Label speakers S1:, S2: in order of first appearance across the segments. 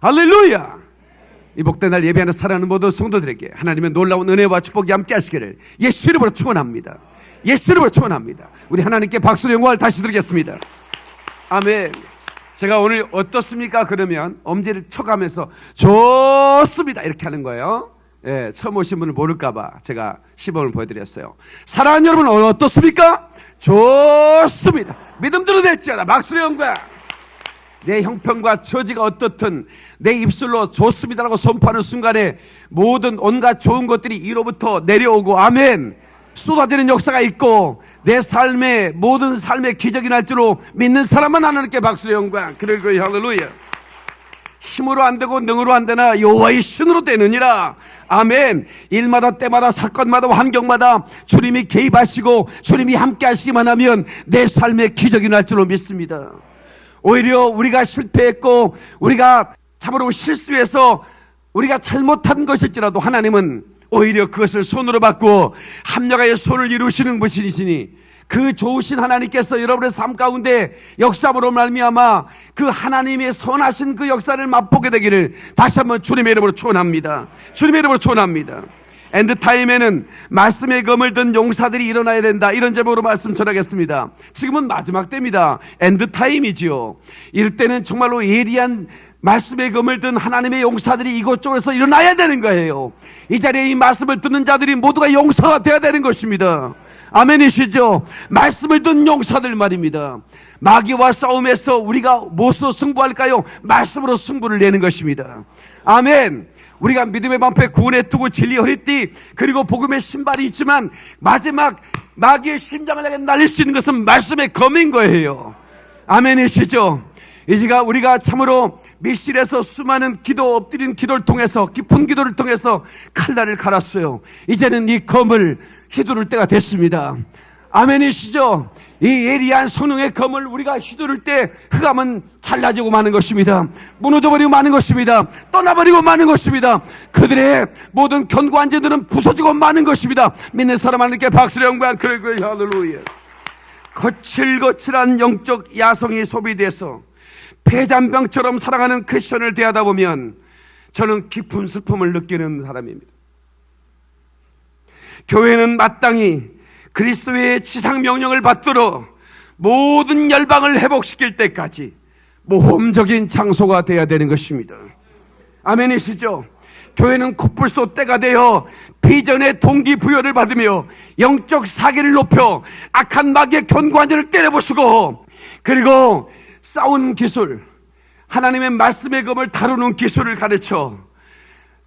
S1: 할렐루야. 이 복된 날 예배하는 사랑하는 모든 성도들에게 하나님의 놀라운 은혜와 축복이 함께 하시기를 예수 이름으로 축원합니다. 예수 이름으로 축원합니다. 우리 하나님께 박수로 영광을 다시 드리겠습니다. 아멘. 제가 오늘 어떻습니까? 그러면 엄지를 쳐가면서 좋습니다 이렇게 하는 거예요. 예, 처음 오신 분을 모를까봐 제가 시범을 보여드렸어요. 사랑하는 여러분, 오늘 어떻습니까? 좋습니다. 믿음대로 될지어다. 박수로 영광. 내 형편과 처지가 어떻든 내 입술로 좋습니다라고 선포하는 순간에 모든 온갖 좋은 것들이 이로부터 내려오고 아멘 쏟아지는 역사가 있고 내 삶의 모든 삶의 기적이 날 줄로 믿는 사람만 하나님께 박수로 영광. 그리고 할렐루야. 힘으로 안 되고 능으로 안 되나 여호와의 신으로 되느니라. 아멘. 일마다 때마다 사건마다 환경마다 주님이 개입하시고 주님이 함께 하시기만 하면 내 삶의 기적이 날 줄로 믿습니다. 오히려 우리가 실패했고 우리가 참으로 실수해서 우리가 잘못한 것일지라도 하나님은 오히려 그것을 손으로 받고 합력하여 손을 이루시는 분이시니 그 좋으신 하나님께서 여러분의 삶 가운데 역사함으로 말미암아 그 하나님의 선하신 그 역사를 맛보게 되기를 다시 한번 주님의 이름으로 축원합니다. 주님의 이름으로 축원합니다. 엔드타임에는 말씀의 검을 든 용사들이 일어나야 된다, 이런 제목으로 말씀 전하겠습니다. 지금은 마지막 때입니다. 엔드타임이지요. 이럴 때는 정말로 예리한 말씀의 검을 든 하나님의 용사들이 이곳저곳에서 일어나야 되는 거예요. 이 자리에 이 말씀을 듣는 자들이 모두가 용사가 되어야 되는 것입니다. 아멘이시죠? 말씀을 듣는 용사들 말입니다. 마귀와 싸움에서 우리가 무엇으로 승부할까요? 말씀으로 승부를 내는 것입니다. 아멘. 우리가 믿음의 방패 구원에 두고 진리 허리띠 그리고 복음의 신발이 있지만 마지막 마귀의 심장을 향해 날릴 수 있는 것은 말씀의 검인 거예요. 아멘이시죠? 이제가 우리가 참으로 밀실에서 수많은 기도 엎드린 기도를 통해서 깊은 기도를 통해서 칼날을 갈았어요. 이제는 이 검을 휘두를 때가 됐습니다. 아멘이시죠? 이 예리한 성령의 검을 우리가 휘두를 때 흑암은 잘라지고 마는 것입니다. 무너져버리고 마는 것입니다. 떠나버리고 마는 것입니다. 그들의 모든 견고한 죄들은 부서지고 마는 것입니다. 믿는 사람 하나님께 박수를 영광. 그리고 할렐루야. 거칠거칠한 영적 야성이 소비돼서 폐잔병처럼 살아가는 크리스천을 대하다 보면 저는 깊은 슬픔을 느끼는 사람입니다. 교회는 마땅히 그리스도의 지상명령을 받들어 모든 열방을 회복시킬 때까지 모험적인 장소가 되어야 되는 것입니다. 아멘이시죠? 교회는 코뿔소 떼가 되어 비전의 동기부여를 받으며 영적 사기를 높여 악한 마귀의 견고한 자를 때려부수고 그리고 싸운 기술, 하나님의 말씀의 검을 다루는 기술을 가르쳐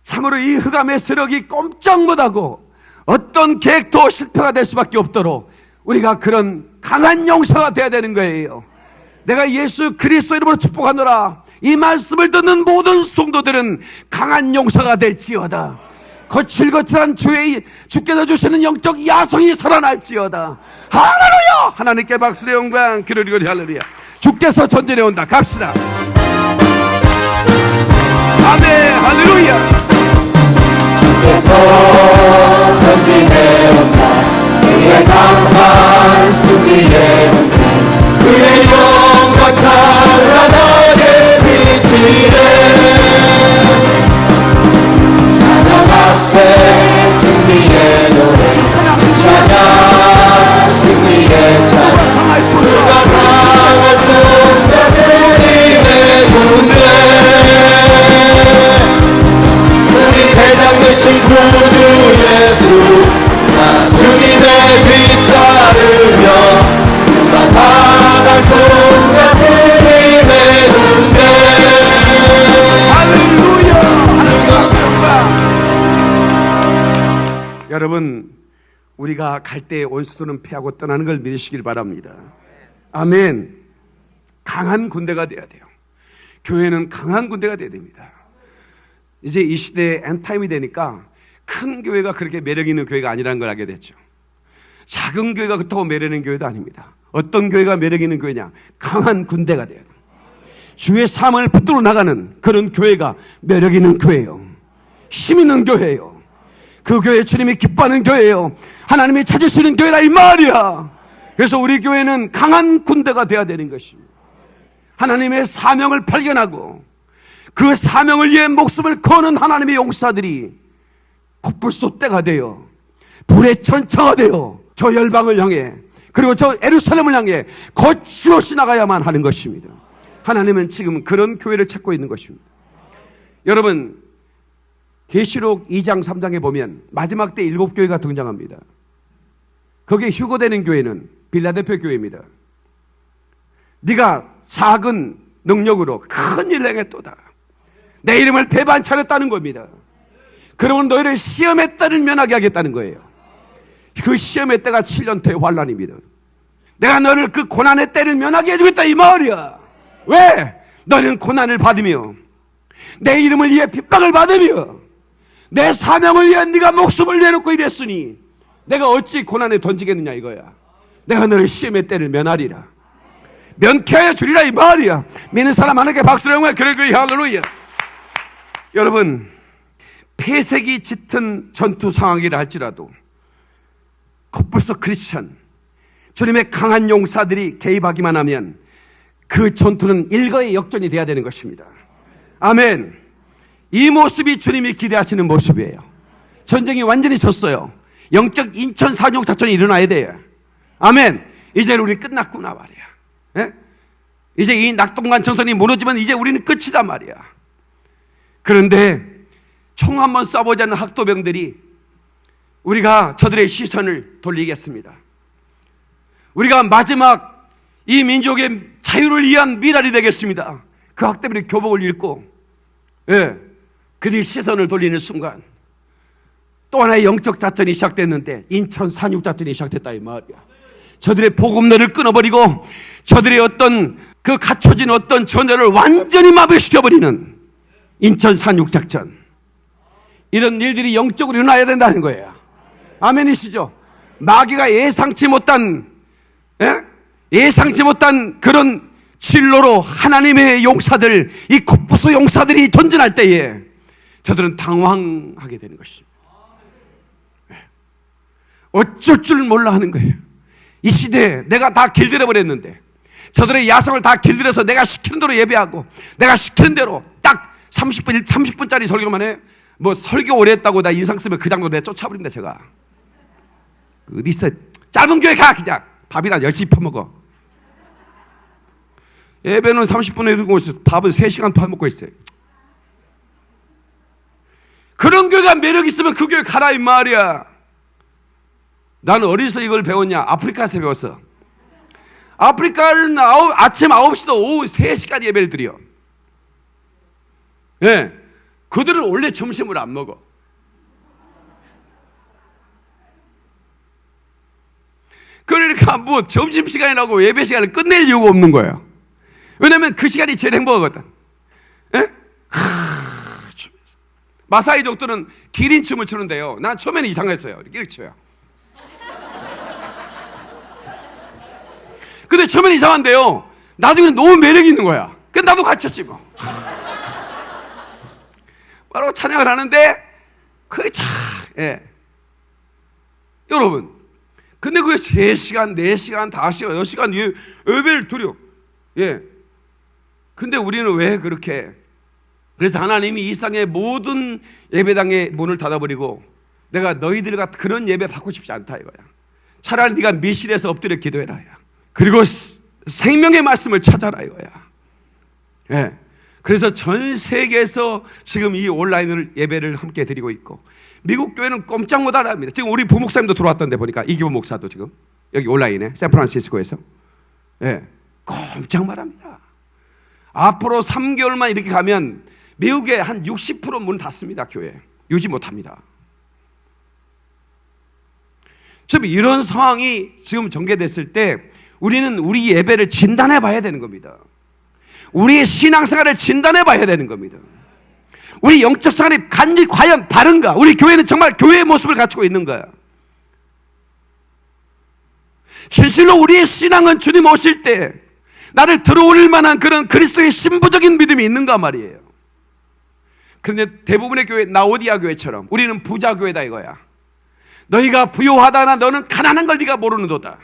S1: 참으로 이 흑암의 세력이 꼼짝 못하고 어떤 계획도 실패가 될 수밖에 없도록 우리가 그런 강한 용사가 되어야 되는 거예요. 내가 예수 그리스도 이름으로 축복하노라. 이 말씀을 듣는 모든 성도들은 강한 용사가 될지어다. 거칠거칠한 주께서 주시는 영적 야성이 살아날지어다. 할렐루야. 하나님께 박수의 영광. 그리고 할렐루야. 주께서 전진해 온다. 갑시다. 아멘. 할렐루야.
S2: 주께서 전진해 온다. 그의 강한 승리에 온다. 그의 영광 찬란하게 비치네. 찬양하세 승리의 노래. 찬양 승리의 찬양. 누가 강할 순간 주님의 군대. 우리 대장 되신 구주 예수 나 주님의 뒤따르며 누가 강할 순간 주님의 군대.
S1: 할렐루야. 할렐루야. 여러분, 우리가 갈 때 원수들은 패하고 떠나는 걸 믿으시길 바랍니다. 아멘. 강한 군대가 돼야 돼요. 교회는 강한 군대가 돼야 됩니다. 이제 이 시대에 엔타임이 되니까 큰 교회가 그렇게 매력 있는 교회가 아니라는 걸 알게 됐죠. 작은 교회가 그렇다고 매력 있는 교회도 아닙니다. 어떤 교회가 매력 있는 교회냐? 강한 군대가 돼야 돼요. 주의 삶을 붙들어 나가는 그런 교회가 매력 있는 교회예요. 힘 있는 교회예요. 그 교회 주님이 기뻐하는 교회예요. 하나님이 찾으시는 교회라 이 말이야. 그래서 우리 교회는 강한 군대가 돼야 되는 것입니다. 하나님의 사명을 발견하고 그 사명을 위해 목숨을 거는 하나님의 용사들이 콧불소대가 되어 불의 천차가 되어 저 열방을 향해 그리고 저 예루살렘을 향해 거칠어 지나가야만 하는 것입니다. 하나님은 지금 그런 교회를 찾고 있는 것입니다. 여러분, 계시록 2장 3장에 보면 마지막 때 7교회가 등장합니다. 거기에 휴거되는 교회는 빌라델피아 교회입니다. 네가 작은 능력으로 큰 일을 행했도다. 내 이름을 배반 차렸다는 겁니다. 그러면 너희를 시험의 때를 면하게 하겠다는 거예요. 그 시험의 때가 7년 대환란입니다. 내가 너를 그 고난의 때를 면하게 해주겠다 이 말이야. 왜? 너는 고난을 받으며 내 이름을 위해 핍박을 받으며 내 사명을 위해 네가 목숨을 내놓고 이랬으니 내가 어찌 고난에 던지겠느냐 이거야. 내가 너를 시험의 때를 면하리라. 면케하여 주리라 이 말이야. 믿는 사람 하나님께 박수를 영광. 그래 할렐루야. 여러분, 폐색이 짙은 전투 상황이라 할지라도 콧불소 크리스천 주님의 강한 용사들이 개입하기만 하면 그 전투는 일거의 역전이 돼야 되는 것입니다. 아멘. 이 모습이 주님이 기대하시는 모습이에요. 전쟁이 완전히 졌어요. 영적 인천 산용 작전이 일어나야 돼요. 아멘. 이제 우리 끝났구나 말이야. 예? 이제 이 낙동강 전선이 무너지면 이제 우리는 끝이다 말이야. 그런데 총 한번 쏴보자는 학도병들이 우리가 저들의 시선을 돌리겠습니다. 우리가 마지막 이 민족의 자유를 위한 미랄이 되겠습니다. 그 학대들이 교복을 입고 그들이 시선을 돌리는 순간 또 하나의 영적 작전이 시작됐는데 인천 산육 작전이 시작됐다 이 말이야. 저들의 복음들을 끊어버리고 저들의 어떤 그 갖춰진 어떤 전열을 완전히 마비시켜버리는 인천 산육 작전. 이런 일들이 영적으로 일어나야 된다는 거예요. 아멘이시죠? 마귀가 예상치 못한 그런 진로로 하나님의 용사들, 이 콧부수 용사들이 전진할 때에 저들은 당황하게 되는 것입니다. 어쩔 줄 몰라 하는 거예요. 이 시대에 내가 다 길들여 버렸는데 저들의 야성을 다 길들여서 내가 시키는 대로 예배하고 내가 시키는 대로 딱 30분짜리 설교만 해. 뭐 설교 오래 했다고 나 인상 쓰면 그 장도 내가 쫓아버립니다. 제가 어디서 짧은 교회 가 그냥 밥이나 열심히 퍼먹어. 예배는 30분에 들고 있어. 밥은 3시간 퍼먹고 있어요. 그런 교회가 매력 있으면 그 교회 가라 이 말이야. 나는 어디서 이걸 배웠냐? 아프리카에서 배웠어. 아프리카는 아침 9시도 오후 3시까지 예배를 드려. 예. 그들은 원래 점심을 안 먹어. 그러니까 뭐 점심시간이라고 예배 시간을 끝낼 이유가 없는 거예요. 왜냐면 그 시간이 제일 행복하거든. 예? 마사이족들은 기린춤을 추는데요. 난 처음에는 이상했어요. 이렇게 춰요. 근데 처음에는 이상한데요. 나중에는 너무 매력이 있는 거야. 그래서 나도 같이 췄지 뭐. 바로 찬양을 하는데 그게 참 여러분, 근데 그게 3시간, 4시간, 5시간, 6시간 예배를 드려. 근데 우리는 왜 그렇게, 그래서 하나님이 이 세상의 모든 예배당의 문을 닫아버리고 내가 너희들 같은 그런 예배 받고 싶지 않다 이거야. 차라리 네가 미실에서 엎드려 기도해라. 그리고 생명의 말씀을 찾아라 이거야. 그래서 전 세계에서 지금 이 온라인을 예배를 함께 드리고 있고, 미국 교회는 꼼짝 못하랍니다. 지금 우리 부목사님도 들어왔던데 보니까 이기부 목사도 지금 여기 온라인에 샌프란시스코에서 꼼짝 말합니다. 앞으로 3개월만 이렇게 가면 미국의 한 60% 문 닫습니다. 교회 유지 못합니다. 좀 이런 상황이 지금 전개됐을 때 우리는 우리 예배를 진단해 봐야 되는 겁니다. 우리의 신앙생활을 진단해 봐야 되는 겁니다. 우리 영적 생활이 과연 바른가? 우리 교회는 정말 교회의 모습을 갖추고 있는가? 진실로 우리의 신앙은 주님 오실 때 나를 들어올릴 만한 그런 그리스도의 신부적인 믿음이 있는가 말이에요. 그런데 대부분의 교회, 라오디아 교회처럼 우리는 부자 교회다 이거야. 너희가 부요하다나 너는 가난한 걸 네가 모르는도다.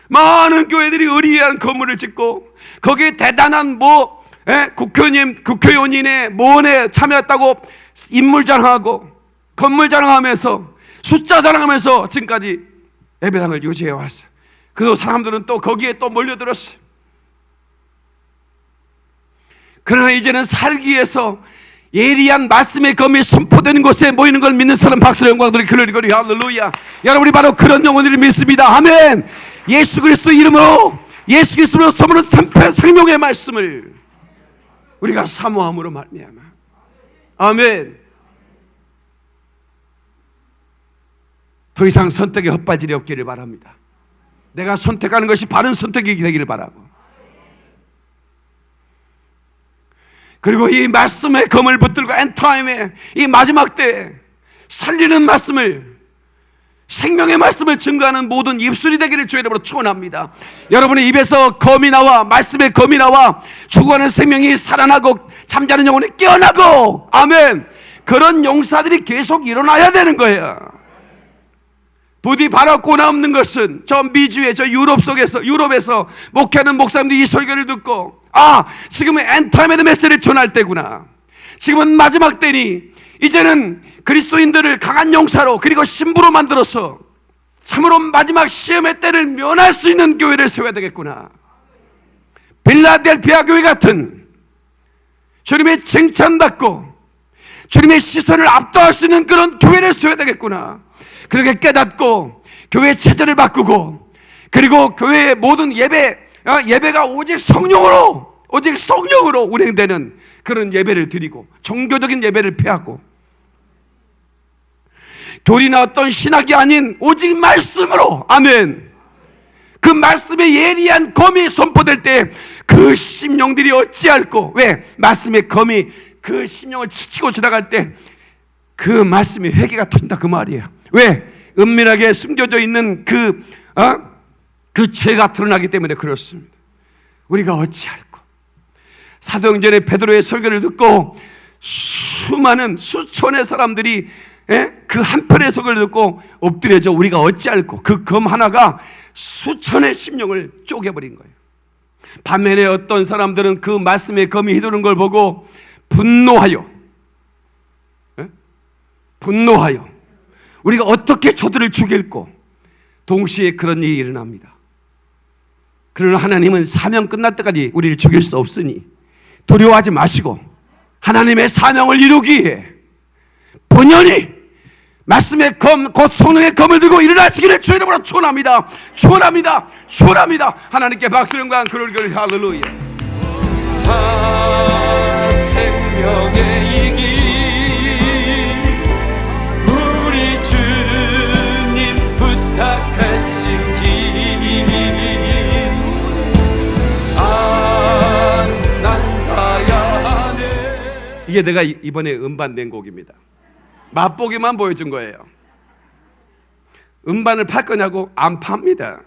S1: 많은 교회들이 의리한 건물을 짓고 거기에 대단한 국회의원인의 모원에 참여했다고 인물 자랑하고 건물 자랑하면서 숫자 자랑하면서 지금까지 예배당을 유지해 왔어요. 그래서 사람들은 또 거기에 또 몰려들었어요. 그러나 이제는 살기 위해서 예리한 말씀의 검이 선포되는 곳에 모이는 걸 믿는 사람 박수로 영광들이 글로리 할렐루야. 여러분이 바로 그런 영혼들을 믿습니다. 아멘. 예수 그리스도 이름으로, 예수 그리스도로 선물은 생명의 말씀을 우리가 사모함으로 말미암아. 아멘. 더 이상 선택에 헛발질이 없기를 바랍니다. 내가 선택하는 것이 바른 선택이 되기를 바라고, 그리고 이 말씀의 검을 붙들고 엔타임에 이 마지막 때에 살리는 말씀을, 생명의 말씀을 증거하는 모든 입술이 되기를 주의 이름으로 축원합니다. 여러분의 입에서 검이 나와, 말씀의 검이 나와 죽어가는 생명이 살아나고 잠자는 영혼이 깨어나고, 아멘, 그런 용사들이 계속 일어나야 되는 거예요. 부디 바라고 남는 것은 저 미주의 저 유럽에서 목회하는 목사님들이 이 설교를 듣고, 지금은 엔타임의 메시지를 전할 때구나, 지금은 마지막 때니 이제는 그리스도인들을 강한 용사로 그리고 신부로 만들어서 참으로 마지막 시험의 때를 면할 수 있는 교회를 세워야 되겠구나. 빌라델피아 교회 같은 주님의 칭찬받고 주님의 시선을 압도할 수 있는 그런 교회를 세워야 되겠구나. 그렇게 깨닫고 교회 체제를 바꾸고, 그리고 교회의 모든 예배가 오직 성령으로 운행되는 그런 예배를 드리고, 종교적인 예배를 피하고, 교리나 어떤 신학이 아닌 오직 말씀으로, 아멘, 그 말씀의 예리한 검이 선포될 때 그 심령들이 어찌할꼬, 왜? 말씀의 검이 그 심령을 치치고 지나갈 때 그 말씀이 회개가 터진다, 그 말이에요. 왜? 은밀하게 숨겨져 있는 그 죄가 드러나기 때문에 그렇습니다. 우리가 어찌할꼬. 사도행전의 베드로의 설교를 듣고 수많은 수천의 사람들이 그 한편의 설교를 듣고 엎드려져 우리가 어찌할꼬. 그 검 하나가 수천의 심령을 쪼개버린 거예요. 반면에 어떤 사람들은 그 말씀의 검이 휘두른 걸 보고 분노하여 우리가 어떻게 저들을 죽일꼬. 동시에 그런 일이 일어납니다. 그러나 하나님은 사명 끝날 때까지 우리를 죽일 수 없으니 두려워하지 마시고 하나님의 사명을 이루기 위해 본연히 말씀의 검, 곧 성령의 검을 들고 일어나시기를 주의 이름으로 축원합니다. 축원합니다. 축원합니다. 하나님께 박수 영광 글로리 할렐루야.
S2: 생명의 이기 우리 주님 부탁하신 길 난 가야 하네.
S1: 이게 내가 이번에 음반 낸 곡입니다. 맛보기만 보여준 거예요. 음반을 팔 거냐고? 안 팝니다.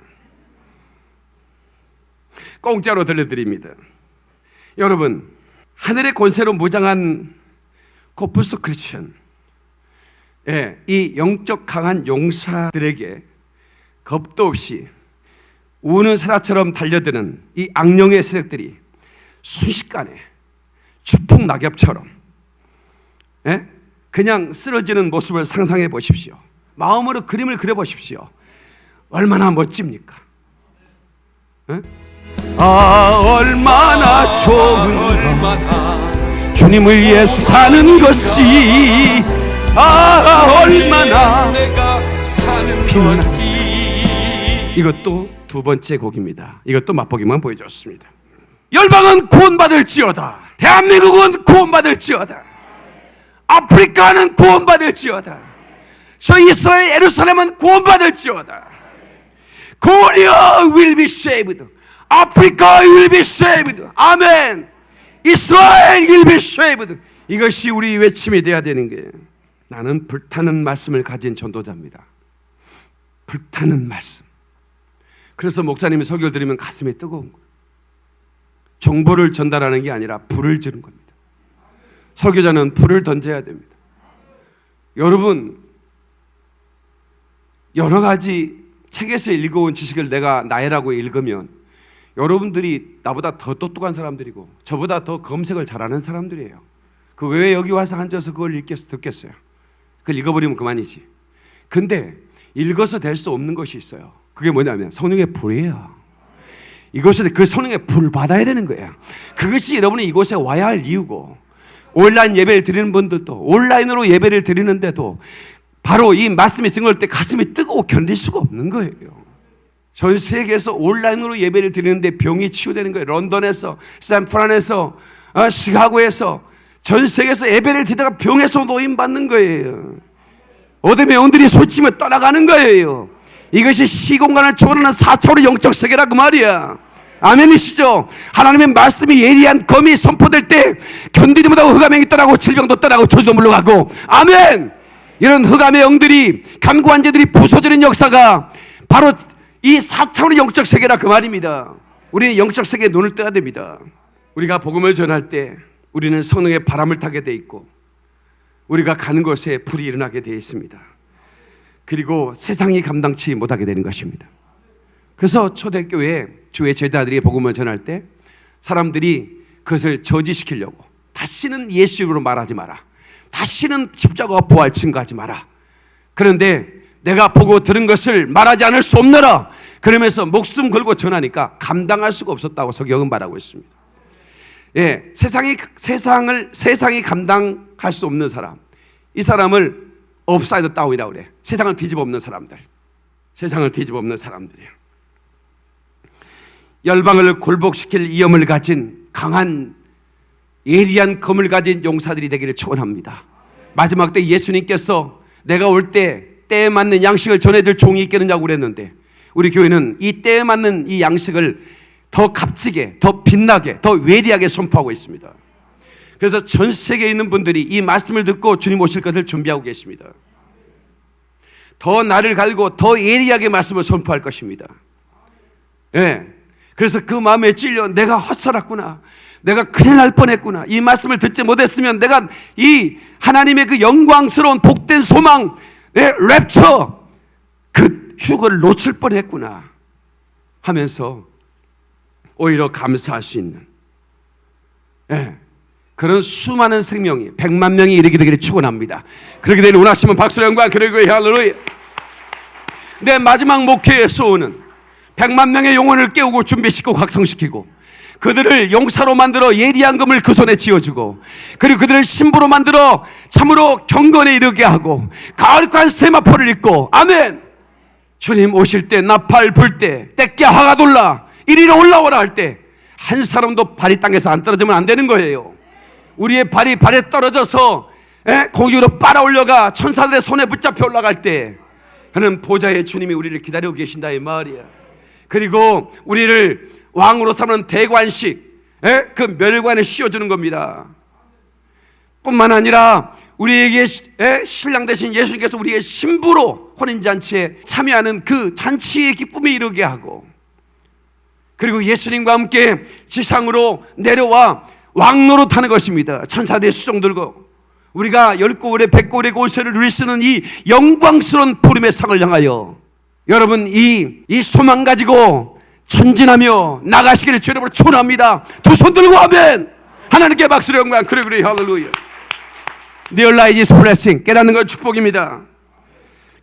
S1: 공짜로 들려드립니다. 여러분, 하늘의 권세로 무장한 코프스 크리스천, 이 영적 강한 용사들에게 겁도 없이 우는 사라처럼 달려드는 이 악령의 세력들이 순식간에 추풍 낙엽처럼 그냥 쓰러지는 모습을 상상해 보십시오. 마음으로 그림을 그려 보십시오. 얼마나 멋집니까? 얼마나 좋은가 주님을 위해 사는 것이, 얼마나
S2: 내가 사는
S1: 빛나.
S2: 것이.
S1: 이것도 두 번째 곡입니다. 이것도 맛보기만 보여줬습니다. 열방은 구원받을지어다. 대한민국은 구원받을지어다. 아프리카는 구원받을지어다. 저 이스라엘 예루살렘은 구원받을지어다. Korea will be saved. Africa will be saved. 아멘. 이스라엘 will be saved. 이것이 우리 외침이 돼야 되는 거예요. 나는 불타는 말씀을 가진 전도자입니다. 불타는 말씀. 그래서 목사님이 설교를 드리면 가슴이 뜨거운 거예요. 정보를 전달하는 게 아니라 불을 지른 겁니다. 설교자는 불을 던져야 됩니다. 여러분, 여러 가지 책에서 읽어온 지식을 내가 나열하고 읽으면 여러분들이 나보다 더 똑똑한 사람들이고 저보다 더 검색을 잘하는 사람들이에요. 그 왜 여기 와서 앉아서 그걸 듣겠어요? 그걸 읽어버리면 그만이지. 근데 읽어서 될 수 없는 것이 있어요. 그게 뭐냐면 성령의 불이에요. 이곳에 그 성령의 불을 받아야 되는 거예요. 그것이 여러분이 이곳에 와야 할 이유고, 온라인 예배를 드리는 분들도 온라인으로 예배를 드리는데도 바로 이 말씀이 증거할 때 가슴이 뜨거워 견딜 수가 없는 거예요. 전 세계에서 온라인으로 예배를 드리는데 병이 치유되는 거예요. 런던에서, 샌프란에서, 시카고에서, 전 세계에서 예배를 드리다가 병에서 노임받는 거예요. 어둠의 영들이 소치며 떠나가는 거예요. 이것이 시공간을 초월하는 4차원의 영적 세계라 그 말이야. 아멘이시죠? 하나님의 말씀이 예리한 검이 선포될 때 견디지 못하고 흑암행이 떠나고 질병도 떠나고 저주도 물러가고, 아멘! 이런 흑암의 영들이, 견고한 자들이 부서지는 역사가 바로 이 4차원의 영적 세계라 그 말입니다. 우리는 영적 세계에 눈을 떠야 됩니다. 우리가 복음을 전할 때 우리는 성령의 바람을 타게 돼 있고, 우리가 가는 곳에 불이 일어나게 되어 있습니다. 그리고 세상이 감당치 못하게 되는 것입니다. 그래서 초대교회 주의 제자들이 복음을 전할 때 사람들이 그것을 저지시키려고, 다시는 예수 이름으로 말하지 마라, 다시는 십자가와 부활 증거하지 마라, 그런데 내가 보고 들은 것을 말하지 않을 수 없느라 그러면서 목숨 걸고 전하니까 감당할 수가 없었다고 성경은 말하고 있습니다. 예, 세상이 감당할 수 없는 사람, 이 사람을 업사이드 다운이라고 그래. 세상을 뒤집어 엎는 사람들, 세상을 뒤집어 엎는 사람들이에요. 열방을 굴복시킬 위엄을 가진 강한 예리한 검을 가진 용사들이 되기를 축원합니다. 마지막 때 예수님께서 내가 올 때 때에 맞는 양식을 전해줄 종이 있겠느냐고 그랬는데, 우리 교회는 이 때에 맞는 이 양식을 더 값지게, 더 빛나게, 더 외리하게 선포하고 있습니다. 그래서 전 세계에 있는 분들이 이 말씀을 듣고 주님 오실 것을 준비하고 계십니다. 더 나를 갈고 더 예리하게 말씀을 선포할 것입니다. 예. 그래서 그 마음에 찔려 내가 헛살았구나, 내가 큰일 날 뻔했구나, 이 말씀을 듣지 못했으면 내가 이 하나님의 그 영광스러운 복된 소망, 랩처, 그 휴거를 놓칠 뻔했구나 하면서 오히려 감사할 수 있는, 그런 수많은 생명이 100만 명이 이르게 되기를 축원합니다. 그렇게 되기를 원하시면 박수로 영광, 그리고 할렐루야. 내 마지막 목회의 소원은 100만 명의 영혼을 깨우고 준비시키고 각성시키고, 그들을 용사로 만들어 예리한 검을 그 손에 쥐어주고, 그리고 그들을 신부로 만들어 참으로 경건에 이르게 하고 가을관 세마포를 입고, 아멘! 주님 오실 때 나팔 불 때 떼끼 하가 돌라 이리로 올라오라 할 때 한 사람도 발이 땅에서 안 떨어지면 안 되는 거예요. 우리의 발이 발에 떨어져서 공중으로 빨아 올려가 천사들의 손에 붙잡혀 올라갈 때 하는 보좌의 주님이 우리를 기다리고 계신다 이 말이야. 그리고 우리를 왕으로 삼는 대관식, 그 멸관을 씌워주는 겁니다. 뿐만 아니라 우리에게 신랑 되신 예수님께서 우리의 신부로 혼인잔치에 참여하는 그 잔치의 기쁨에 이르게 하고, 그리고 예수님과 함께 지상으로 내려와 왕노로 타는 것입니다. 천사들의 수종 들고 우리가 10고울의 100고울의 골세를 누릴 수 있는 이 영광스러운 부름의 상을 향하여 여러분 이 소망 가지고 전진하며 나가시기를 주님으로 축원합니다. 두 손 들고 아멘! 하나님께 박수로 영광, 그래 할렐루야. Realize is blessing, 깨닫는 건 축복입니다.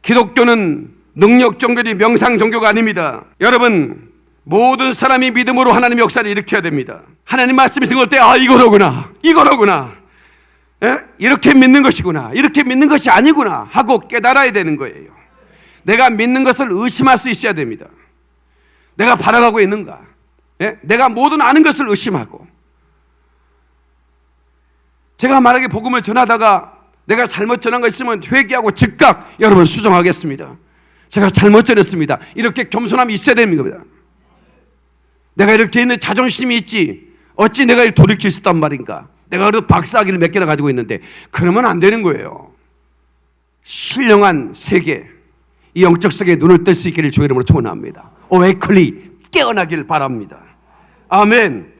S1: 기독교는 능력 종교지 명상 종교가 아닙니다. 여러분, 모든 사람이 믿음으로 하나님의 역사를 일으켜야 됩니다. 하나님 말씀이 생길 때 이거로구나, 이렇게 믿는 것이구나, 이렇게 믿는 것이 아니구나 하고 깨달아야 되는 거예요. 내가 믿는 것을 의심할 수 있어야 됩니다. 내가 바라가고 있는가, 내가 모든 아는 것을 의심하고, 제가 만약에 복음을 전하다가 내가 잘못 전한 거 있으면 회개하고 즉각 여러분 수정하겠습니다. 제가 잘못 전했습니다. 이렇게 겸손함이 있어야 됩니다. 내가 이렇게 있는 자존심이 있지 어찌 내가 돌이킬 수 있단 말인가, 내가 그래도 박사학위를 몇 개나 가지고 있는데, 그러면 안 되는 거예요. 신령한 세계, 이 영적 세계에 눈을 뜰 수 있기를 주의 이름으로 축원합니다. 오웨클리, 깨어나길 바랍니다. 아멘.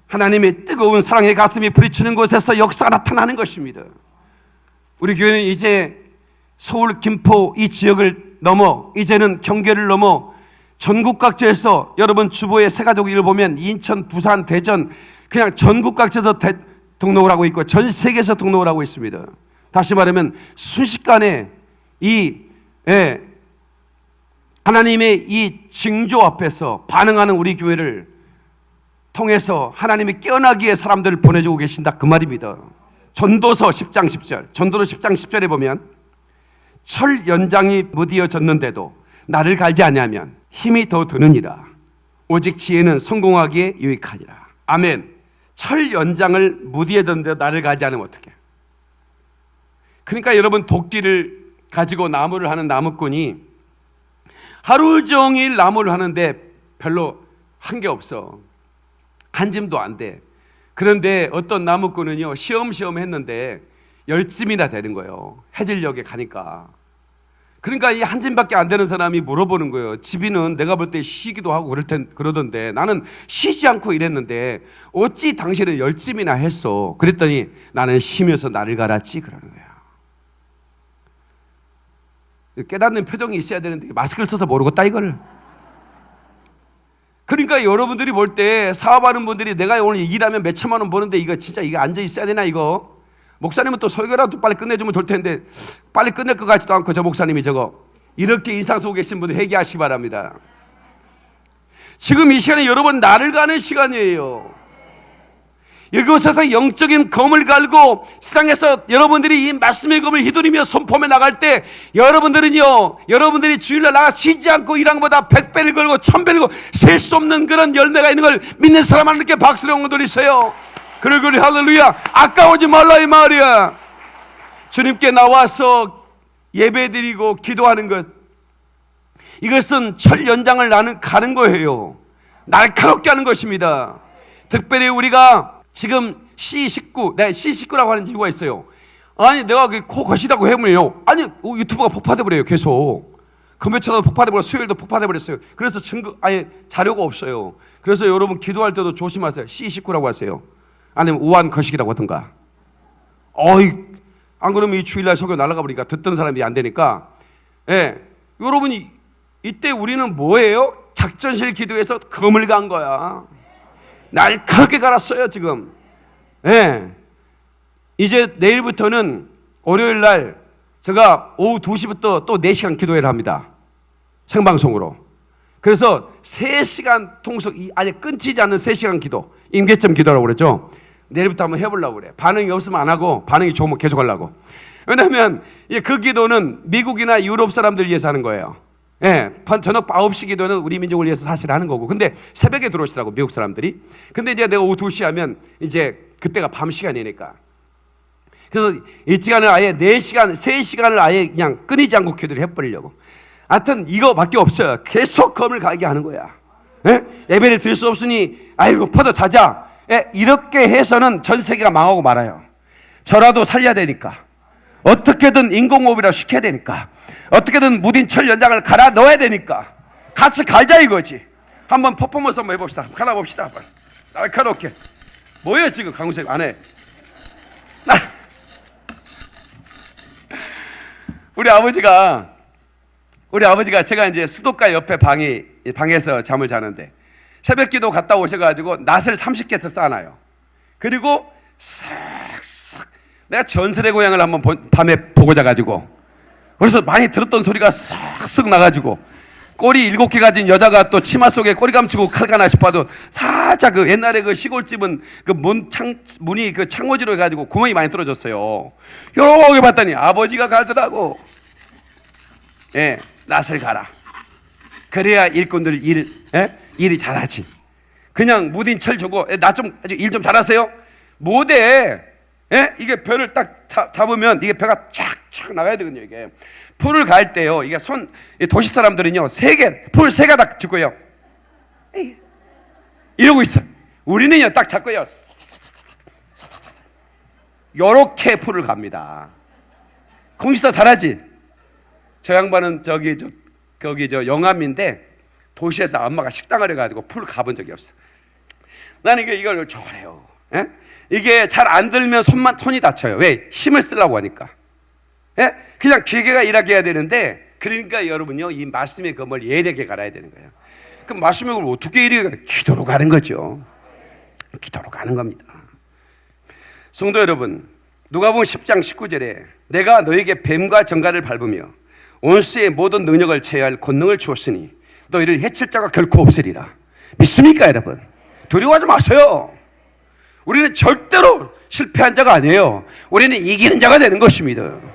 S1: 하나님의 뜨거운 사랑의 가슴이 부딪히는 곳에서 역사가 나타나는 것입니다. 우리 교회는 이제 서울, 김포 이 지역을 넘어 이제는 경계를 넘어 전국 각지에서 여러분 주보의 새가족 일을 보면 인천, 부산, 대전 그냥 전국 각지에서 등록을 하고 있고 전 세계에서 등록을 하고 있습니다. 다시 말하면 순식간에 하나님의 이 징조 앞에서 반응하는 우리 교회를 통해서 하나님이 깨어나기에 사람들을 보내주고 계신다 그 말입니다. 전도서 10장 10절 전도서 10장 10절에 보면 철 연장이 무디어졌는데도 나를 갈지 아니하면 힘이 더 드느니라. 오직 지혜는 성공하기에 유익하니라. 아멘. 철 연장을 무디어졌는데도 나를 갈지 않으면 어떡해. 그러니까 여러분 도끼를 가지고 나무를 하는 나무꾼이 하루 종일 나무를 하는데 별로 한 게 없어. 한 짐도 안 돼. 그런데 어떤 나무꾼은요 시험시험 했는데 10짐이나 되는 거예요. 해질녘에 가니까. 그러니까 이 한 짐밖에 안 되는 사람이 물어보는 거예요. 집이는 내가 볼 때 쉬기도 하고 그러던데 나는 쉬지 않고 일했는데 어찌 당신은 10짐이나 했어. 그랬더니 나는 쉬면서 나를 갈았지 그러는 거야. 깨닫는 표정이 있어야 되는데 마스크를 써서 모르겠다 이거를. 그러니까 여러분들이 볼 때 사업하는 분들이 내가 오늘 일하면 몇 천만 원 버는데 이거 진짜 이거 앉아 있어야 되나 이거. 목사님은 또 설교라도 빨리 끝내주면 될 텐데 빨리 끝낼 것 같지도 않고 저 목사님이 저거 이렇게 인상 쓰고 계신 분들 회개하시기 바랍니다. 지금 이 시간에 여러분 나를 가는 시간이에요. 이곳에서 영적인 검을 갈고 세상에서 여러분들이 이 말씀의 검을 휘두르며 선포해 나갈 때 여러분들이 주일날 나가 쉬지 않고 일한 것보다 100배를 걸고 1000배를 걸고 셀 수 없는 그런 열매가 있는 걸 믿는 사람 하나님께 박수를 한번 드리세요. 그리고 할렐루야. 아까우지 말라 이 말이야. 주님께 나와서 예배드리고 기도하는 것, 이것은 철 연장을 가는 거예요. 날카롭게 하는 것입니다. 특별히 우리가 지금 C19, 내가 C19라고 하는 이유가 있어요. 아니 내가 코 거시다고 해보면요, 아니 유튜브가 폭파돼 버려요. 계속 금요일도 폭파돼 버려, 수요일도 폭파돼 버렸어요. 그래서 자료가 없어요. 그래서 여러분 기도할 때도 조심하세요. C19라고 하세요. 아니면 우한 거식이라고 하든가. 안 그러면 이 주일날 설교 날아가 버리니까 듣던 사람이 안 되니까. 여러분이 이때 우리는 뭐예요? 작전실 기도에서 검을 간 거야. 날카롭게 갈았어요 지금. 이제 내일부터는 월요일날 제가 오후 2시부터 또 4시간 기도회를 합니다. 생방송으로. 그래서 3시간 통속, 끊지지 않는 3시간 기도, 임계점 기도라고 그러죠. 내일부터 한번 해보려고 그래. 반응이 없으면 안 하고 반응이 좋으면 계속 하려고. 왜냐하면 그 기도는 미국이나 유럽 사람들 위해서 하는 거예요. 저녁 9시 기도는 우리 민족을 위해서 사실 하는 거고. 근데 새벽에 들어오시더라고 미국 사람들이. 근데 이제 내가 오후 2시 하면 이제 그때가 밤 시간이니까. 그래서 이 시간을 아예 4시간, 3시간을 아예 그냥 끊이지 않고 기도를 해버리려고. 하여튼 이거밖에 없어요. 계속 검을 가게 하는 거야. 예배를 드릴 수 없으니 아이고 퍼져 자자. 이렇게 해서는 전 세계가 망하고 말아요. 저라도 살려야 되니까, 어떻게든 인공호흡이라도 시켜야 되니까, 어떻게든 무딘 철 연장을 갈아 넣어야 되니까 같이 갈자 이거지. 한번 퍼포먼스 한번 해봅시다. 갈아봅시다. 날카롭게. 뭐예요 지금 강훈생 안 해? 우리 아버지가 제가 이제 수도가 옆에 방에서 잠을 자는데 새벽 기도 갔다 오셔가지고 낫을 30개씩 쌓아놔요. 그리고 싹싹 내가 전설의 고향을 한번 밤에 보고 자가지고, 그래서 많이 들었던 소리가 싹싹 나가지고 꼬리 7개 가진 여자가 또 치마 속에 꼬리 감추고 칼 가나 싶어도 살짝 그 옛날에 그 시골집은 그 문이 그 창호지로 해가지고 구멍이 많이 뚫어졌어요. 요렇게 봤더니 아버지가 가더라고. 낫을 가라. 그래야 일꾼들 일이 잘하지. 그냥 무딘 철 주고 나 좀 일 좀 잘하세요? 못해. 이게 벼를 딱 잡으면 이게 벼가 쫙쫙 나가야 되거든요. 이게 풀을 갈 때요, 이게 도시 사람들은요 풀 3가닥 짚고요 이러고 있어. 우리는요 딱 잡고요 요렇게 풀을 갑니다. 공기사 잘하지? 저 양반은 거기 영암인데 도시에서 엄마가 식당을 해가지고 풀을 가본 적이 없어. 나는 이걸 좋아해요. 이게 잘 안 들면 손이 다쳐요. 왜? 힘을 쓰려고 하니까. 그냥 기계가 일하게 해야 되는데 그러니까 여러분요, 이 말씀의 검을 예리하게 갈아야 되는 거예요. 그럼 말씀의 검을 어떻게 예리하게 갈아요? 기도로 가는 거죠. 기도로 가는 겁니다. 성도 여러분, 누가복음 10장 19절에 내가 너에게 뱀과 정갈을 밟으며 원수의 모든 능력을 제어할 권능을 주었으니 너희를 해칠 자가 결코 없으리라. 믿습니까 여러분? 두려워하지 마세요. 우리는 절대로 실패한 자가 아니에요. 우리는 이기는 자가 되는 것입니다.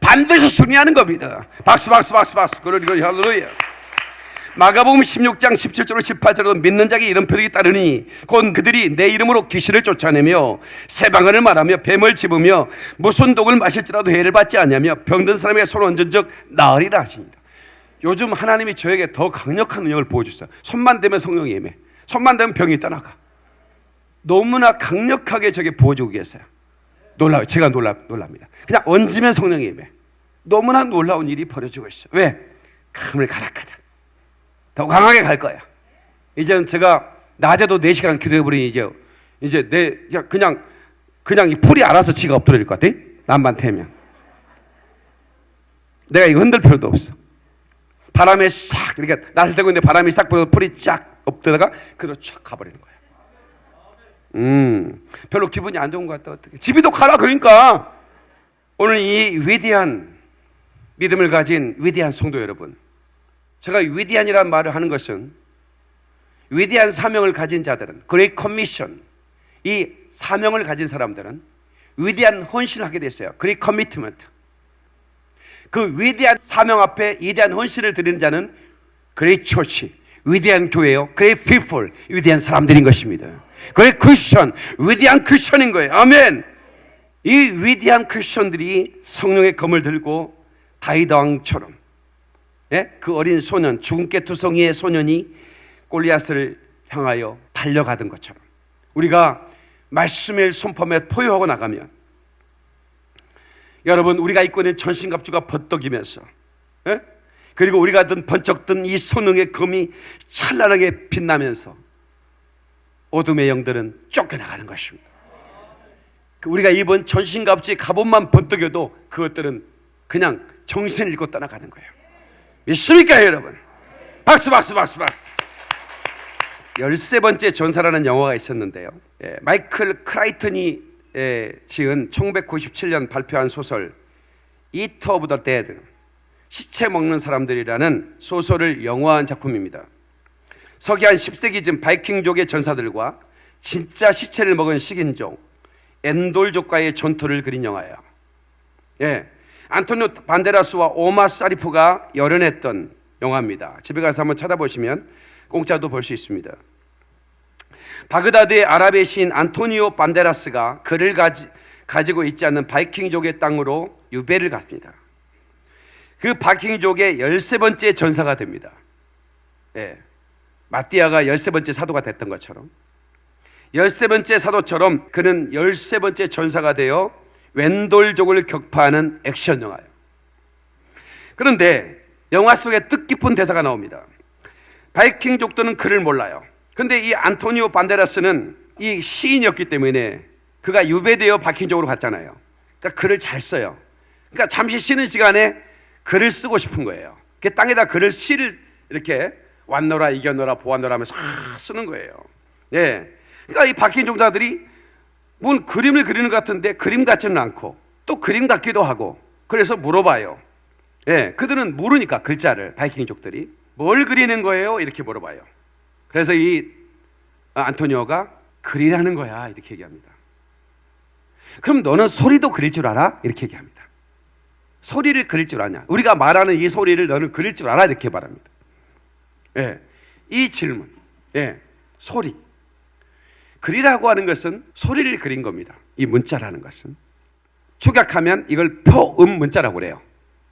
S1: 반드시 승리하는 겁니다. 박수 박수 박수 박수. 그러리 할렐루야. 마가복음 16장 17절로 18절로 믿는 자에게 이런 표적이 따르니 곧 그들이 내 이름으로 귀신을 쫓아내며 새 방언을 말하며 뱀을 집으며 무슨 독을 마실지라도 해를 받지 않냐며 병든 사람에게 손 얹은 적 나으리라 하십니다. 요즘 하나님이 저에게 더 강력한 능력을 보여주셨어요. 손만 대면 성령이 임해. 손만 대면 병이 떠나가. 너무나 강력하게 저게 부어주고 계세요. 놀라워요. 제가 놀랍니다. 그냥 얹으면 성령이 임해. 너무나 놀라운 일이 벌어지고 있어요. 왜? 감을 갈았거든. 더 강하게 갈 거야. 이제는 제가 낮에도 4시간 기도해버리니 이제 그냥 이 풀이 알아서 지가 엎드려질 것 같아. 남만 태면. 내가 이거 흔들 필요도 없어. 바람에 싹, 그러니까 낯을 대고 있는데 바람이 싹 불어서 풀이 쫙 엎드다가 그대로 쫙 가버리는 거야. 별로 기분이 안 좋은 것 같다. 어떻게? 집이도 가라. 그러니까 오늘 이 위대한 믿음을 가진 위대한 성도 여러분, 제가 위대한이라는 말을 하는 것은 위대한 사명을 가진 자들은, Great Commission, 이 사명을 가진 사람들은 위대한 헌신을 하게 됐어요. Great Commitment. 그 위대한 사명 앞에 위대한 헌신을 드리는 자는 Great Church, 위대한 교회요. Great People, 위대한 사람들인 것입니다. Great Christian, 위대한 크리스천인 거예요. 아멘. 이 위대한 크리스천들이 성령의 검을 들고 다윗 왕처럼, 그 어린 소년, 주근깨 투성이의 소년이 골리앗을 향하여 달려가던 것처럼 우리가 말씀의 손범에 포효하고 나가면, 여러분, 우리가 입고 있는 전신갑주가 버떡이면서, 그리고 우리가 번쩍 든 이 성령의 검이 찬란하게 빛나면서 어둠의 영들은 쫓겨나가는 것입니다. 우리가 입은 전신갑주의 갑옷만 번뜩여도 그것들은 그냥 정신을 잃고 떠나가는 거예요. 믿습니까 여러분? 박수 박수 박수 박수. 13번째 전사라는 영화가 있었는데요, 마이클 크라이튼이 지은 1997년 발표한 소설 Eat of the Dead, 시체 먹는 사람들이라는 소설을 영화한 작품입니다. 서기한 10세기쯤 바이킹족의 전사들과 진짜 시체를 먹은 식인종 엔돌족과의 전투를 그린 영화예요. 안토니오 반데라스와 오마 사리프가 열연했던 영화입니다. 집에 가서 한번 찾아보시면 공짜도 볼 수 있습니다. 바그다드의 아랍의 시인 안토니오 반데라스가 그를 가지고 있지 않는 바이킹족의 땅으로 유배를 갔습니다. 그 바이킹족의 13번째 전사가 됩니다. 마띠아가 13번째 사도가 됐던 것처럼 13번째 사도처럼 그는 13번째 전사가 되어 웬돌족을 격파하는 액션 영화예요. 그런데 영화 속에 뜻깊은 대사가 나옵니다. 바이킹족들은 그를 몰라요. 그런데 이 안토니오 반데라스는 이 시인이었기 때문에 그가 유배되어 바이킹족으로 갔잖아요. 그러니까 글을 잘 써요. 그러니까 잠시 쉬는 시간에 글을 쓰고 싶은 거예요. 그 땅에다 글을 시를 이렇게 왔노라 이겨노라 보았노라 하면서 쓰는 거예요. 그러니까 이 바이킹족자들이 뭔 그림을 그리는 것 같은데 그림 같지는 않고 또 그림 같기도 하고, 그래서 물어봐요. 그들은 모르니까 글자를, 바이킹족들이 뭘 그리는 거예요? 이렇게 물어봐요. 그래서 이 안토니오가 그리라는 거야 이렇게 얘기합니다. 그럼 너는 소리도 그릴 줄 알아? 이렇게 얘기합니다. 소리를 그릴 줄 아냐? 우리가 말하는 이 소리를 너는 그릴 줄 알아? 이렇게 말합니다. 이 질문, 소리. 글이라고 하는 것은 소리를 그린 겁니다. 이 문자라는 것은 축약하면 이걸 표음 문자라고 그래요.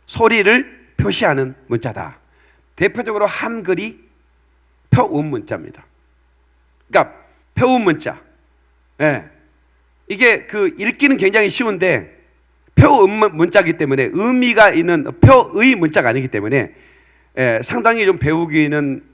S1: 소리를 표시하는 문자다. 대표적으로 한글이 표음 문자입니다. 그러니까 표음 문자, 이게 그 읽기는 굉장히 쉬운데 표음 문자이기 때문에 의미가 있는 표의 문자가 아니기 때문에 상당히 좀 배우기는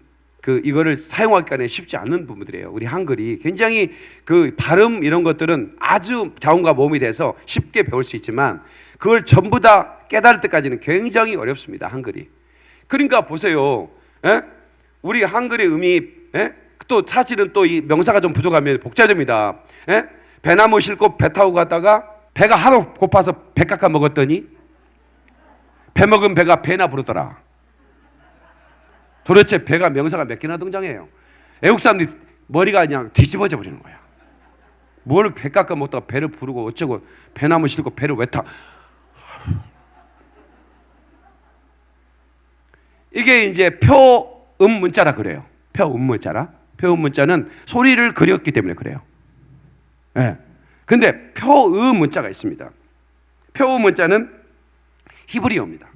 S1: 이거를 사용하기가 쉽지 않은 부분들이에요. 우리 한글이 굉장히 그 발음 이런 것들은 아주 자음과 모음이 돼서 쉽게 배울 수 있지만 그걸 전부 다 깨달을 때까지는 굉장히 어렵습니다. 한글이. 그러니까 보세요. 예? 우리 한글의 의미, 예? 또 사실은 또 이 명사가 좀 부족하면 복잡합니다. 예? 배나무 싣고 배 타고 갔다가 배가 하도 고파서 배 깎아 먹었더니 배 먹은 배가 배나 부르더라. 도대체 배가 명사가 몇 개나 등장해요? 애국 사람들이 머리가 그냥 뒤집어져 버리는 거야. 뭘 배 깎아 먹다가 배를 부르고 어쩌고 배나무 싣고 배를 왜 타? 이게 이제 표음 문자라 그래요. 표음 문자라. 표음 문자는 소리를 그렸기 때문에 그래요. 예. 근데 표음 문자가 있습니다. 표음 문자는 히브리어입니다.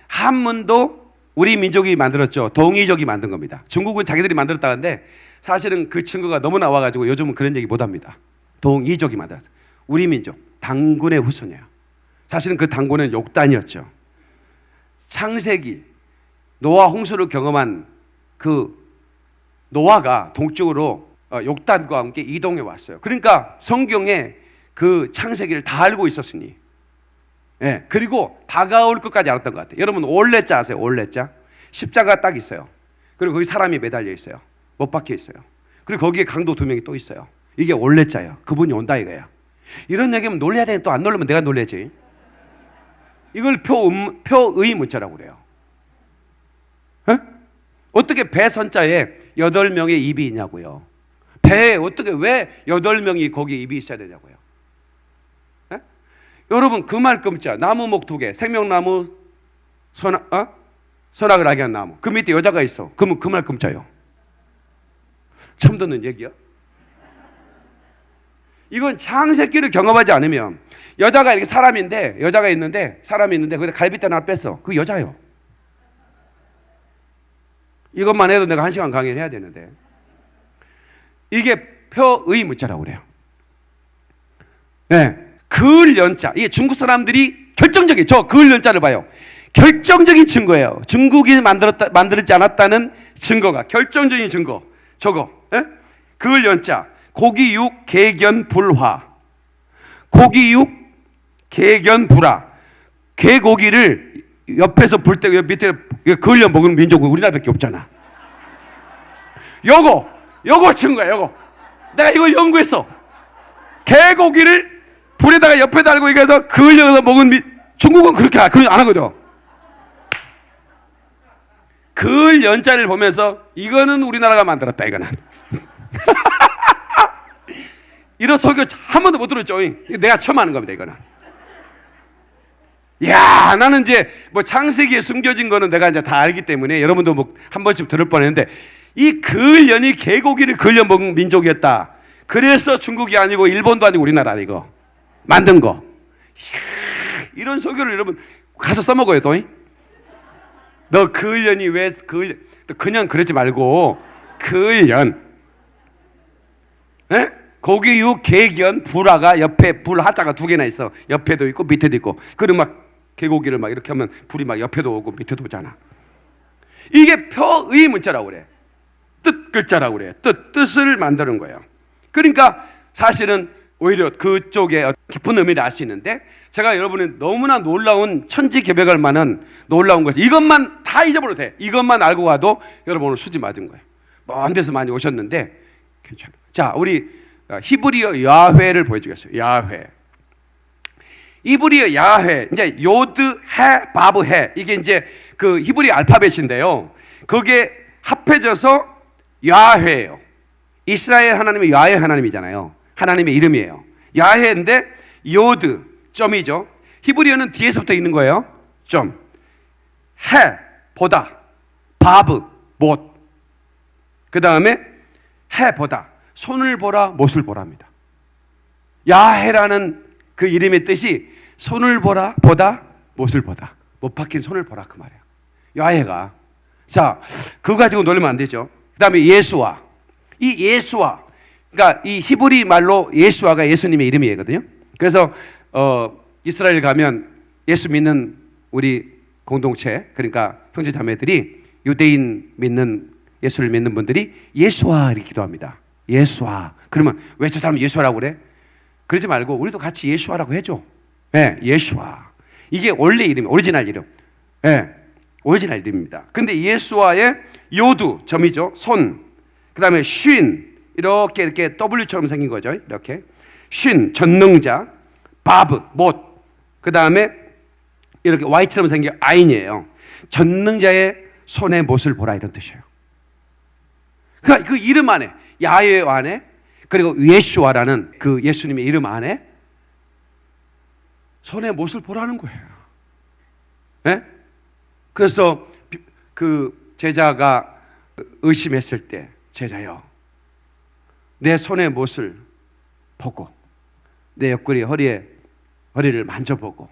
S1: 한문도 우리 민족이 만들었죠. 동이족이 만든 겁니다. 중국은 자기들이 만들었다는데 사실은 그 증거가 너무 나와가지고 요즘은 그런 얘기 못합니다. 동이족이 만들었어요. 우리 민족 단군의 후손이에요. 사실은 그 단군은 욕단이었죠. 창세기 노아 홍수를 경험한 그 노아가 동쪽으로 욕단과 함께 이동해 왔어요. 그러니까 성경에 그 창세기를 다 알고 있었으니, 예, 그리고 다가올 것까지 알았던 것 같아요. 여러분 올레자 아세요? 올레자 십자가 딱 있어요. 그리고 거기 사람이 매달려 있어요. 못 박혀 있어요. 그리고 거기에 강도 2명이 또 있어요. 이게 올레자예요. 그분이 온다 이거예요. 이런 얘기하면 놀래야 되는데 또 안 놀라면 내가 놀래지. 이걸 표의 문자라고 그래요. 에? 어떻게 배 선자에 8명의 입이 있냐고요. 배에 어떻게 왜 8명이 거기에 입이 있어야 되냐고요. 에? 여러분 그 말끔자 나무목 2개 생명나무 선악을 하게 한 나무 그 밑에 여자가 있어. 그러면 그 말끔자요. 처음 듣는 얘기야. 이건 창세기를 경험하지 않으면 여자가 이렇게 사람이 있는데 거기다 갈빗대 하나 뺐어. 그 여자요. 이것만 해도 내가 1시간 강의를 해야 되는데 이게 표의 문자라고 그래요. 네. 그을 연자. 이게 중국 사람들이 결정적인 저 그을 연자를 봐요. 결정적인 증거예요. 중국이 만들지 않았다는 증거가 결정적인 증거. 저거. 네? 그을 연자. 고기육 개견불화. 고기육 개견불화. 개고기를 옆에서 불 때 밑에 그을려 먹는 민족은 우리나라밖에 없잖아. 요거 증거야. 요거 내가 이걸 연구했어. 개고기를 불에다가 옆에 달고 이래서 그을려서 먹은 중국은 그렇게 안 하거든. 그을 연자를 보면서 이거는 우리나라가 만들었다 이거는. 이런 설교 한 번도 못 들었죠. 내가 처음 하는 겁니다 이거는. 야, 나는 이제 뭐 창세기에 숨겨진 거는 내가 이제 다 알기 때문에 여러분도 뭐 한 번씩 들을 뻔했는데 이 그을련이 개고기를 그을려 먹은 민족이었다. 그래서 중국이 아니고 일본도 아니고 우리나라 이거 만든 거. 이야, 이런 설교를 여러분 가서 써먹어요 또. 너 그을련이 왜 그냥 그러지 말고 그을련. 에? 고기육 개견 불화가 옆에 불 하자가 2개나 있어. 옆에도 있고 밑에도 있고. 그리고 막 개고기를 막 이렇게 하면 불이 막 옆에도 오고 밑에도 오잖아. 이게 표의 문자라고 그래. 뜻 글자라고 그래. 뜻을 만드는 거예요. 그러니까 사실은 오히려 그쪽에 깊은 의미를 알 수 있는데 제가 여러분은 너무나 놀라운 천지개벽할 만한 놀라운 것이 이것만 다 잊어버려도 돼. 이것만 알고 가도 여러분 오늘 수지 맞은 거예요. 먼 데서 많이 오셨는데 괜찮아요. 자, 우리 히브리어 야훼를 보여주겠어요. 야훼. 히브리어 야훼. 이제 요드 해 바브 해. 이게 이제 그 히브리 알파벳인데요. 그게 합해져서 야훼예요. 이스라엘 하나님이 야훼 하나님이잖아요. 하나님의 이름이에요. 야훼인데 요드 점이죠. 히브리어는 뒤에서부터 있는 거예요. 점. 해 보다. 바브 못. 그 다음에 해 보다. 손을 보라 못을 보라입니다. 야훼라는 그 이름의 뜻이 손을 보라 보다 못을 보다. 못 박힌 손을 보라 그 말이에요. 야훼가. 자, 그거 가지고 놀리면 안 되죠. 그 다음에 예수와. 이 예수와, 그러니까 이 히브리 말로 예수와가 예수님의 이름이거든요. 그래서 이스라엘 가면 예수 믿는 우리 공동체, 그러니까 형제 자매들이 유대인 믿는 예수를 믿는 분들이 예수와 이렇게 기도합니다. 예수와. 그러면 왜 저 사람 예수라고 그래? 그러지 말고 우리도 같이 예수와라고 해줘. 네, 예수와. 이게 원래 이름, 오리지널 이름. 네. 오리지널 이름입니다. 근데 예수와의 요두, 점이죠. 손. 그 다음에 쉰. 이렇게 W처럼 생긴 거죠. 이렇게. 쉰, 전능자. 바브, 못. 그 다음에 이렇게 Y처럼 생긴 아인이에요. 전능자의 손의 못을 보라 이런 뜻이에요. 그러니까 그 이름 안에, 야훼 안에, 그리고 예수와라는 그 예수님의 이름 안에 손의 못을 보라는 거예요. 네? 그래서 그 제자가 의심했을 때, 제자여, 내 손의 못을 보고 내 옆구리 허리를 만져보고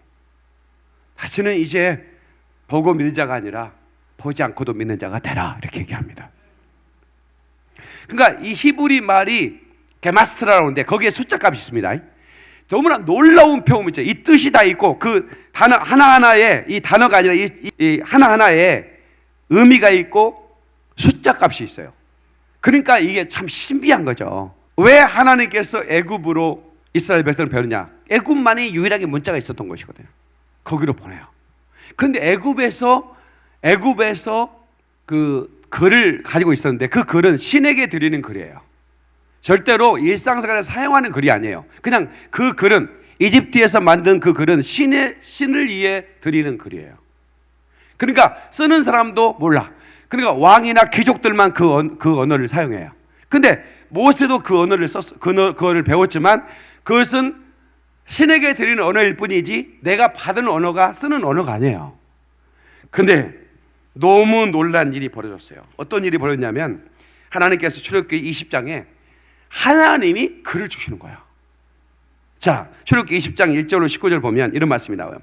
S1: 다시는 이제 보고 믿는 자가 아니라 보지 않고도 믿는 자가 되라 이렇게 얘기합니다. 그러니까 이 히브리 말이 게마스트라라고 하는데 거기에 숫자값이 있습니다. 너무나 놀라운 표현 있죠. 이 뜻이 다 있고 그 단어 하나하나에 이 단어가 아니라 이 하나하나에 의미가 있고 숫자값이 있어요. 그러니까 이게 참 신비한 거죠. 왜 하나님께서 애굽으로 이스라엘 백성을 배우느냐? 애굽만이 유일하게 문자가 있었던 것이거든요. 거기로 보내요. 근데 애굽에서 그 글을 가지고 있었는데 그 글은 신에게 드리는 글이에요. 절대로 일상생활에 사용하는 글이 아니에요. 그냥 그 글은 이집트에서 만든 그 글은 신을 위해 드리는 글이에요. 그러니까 쓰는 사람도 몰라. 그러니까 왕이나 귀족들만 그 언어를 사용해요. 근데 모세도 그 언어를 그거를 배웠지만 그것은 신에게 드리는 언어일 뿐이지 내가 받은 언어가 쓰는 언어가 아니에요. 근데 너무 놀란 일이 벌어졌어요. 어떤 일이 벌어졌냐면 하나님께서 출애굽기 20장에 하나님이 글을 주시는 거예요. 자, 출애굽기 20장 1절로 19절 보면 이런 말씀이 나와요.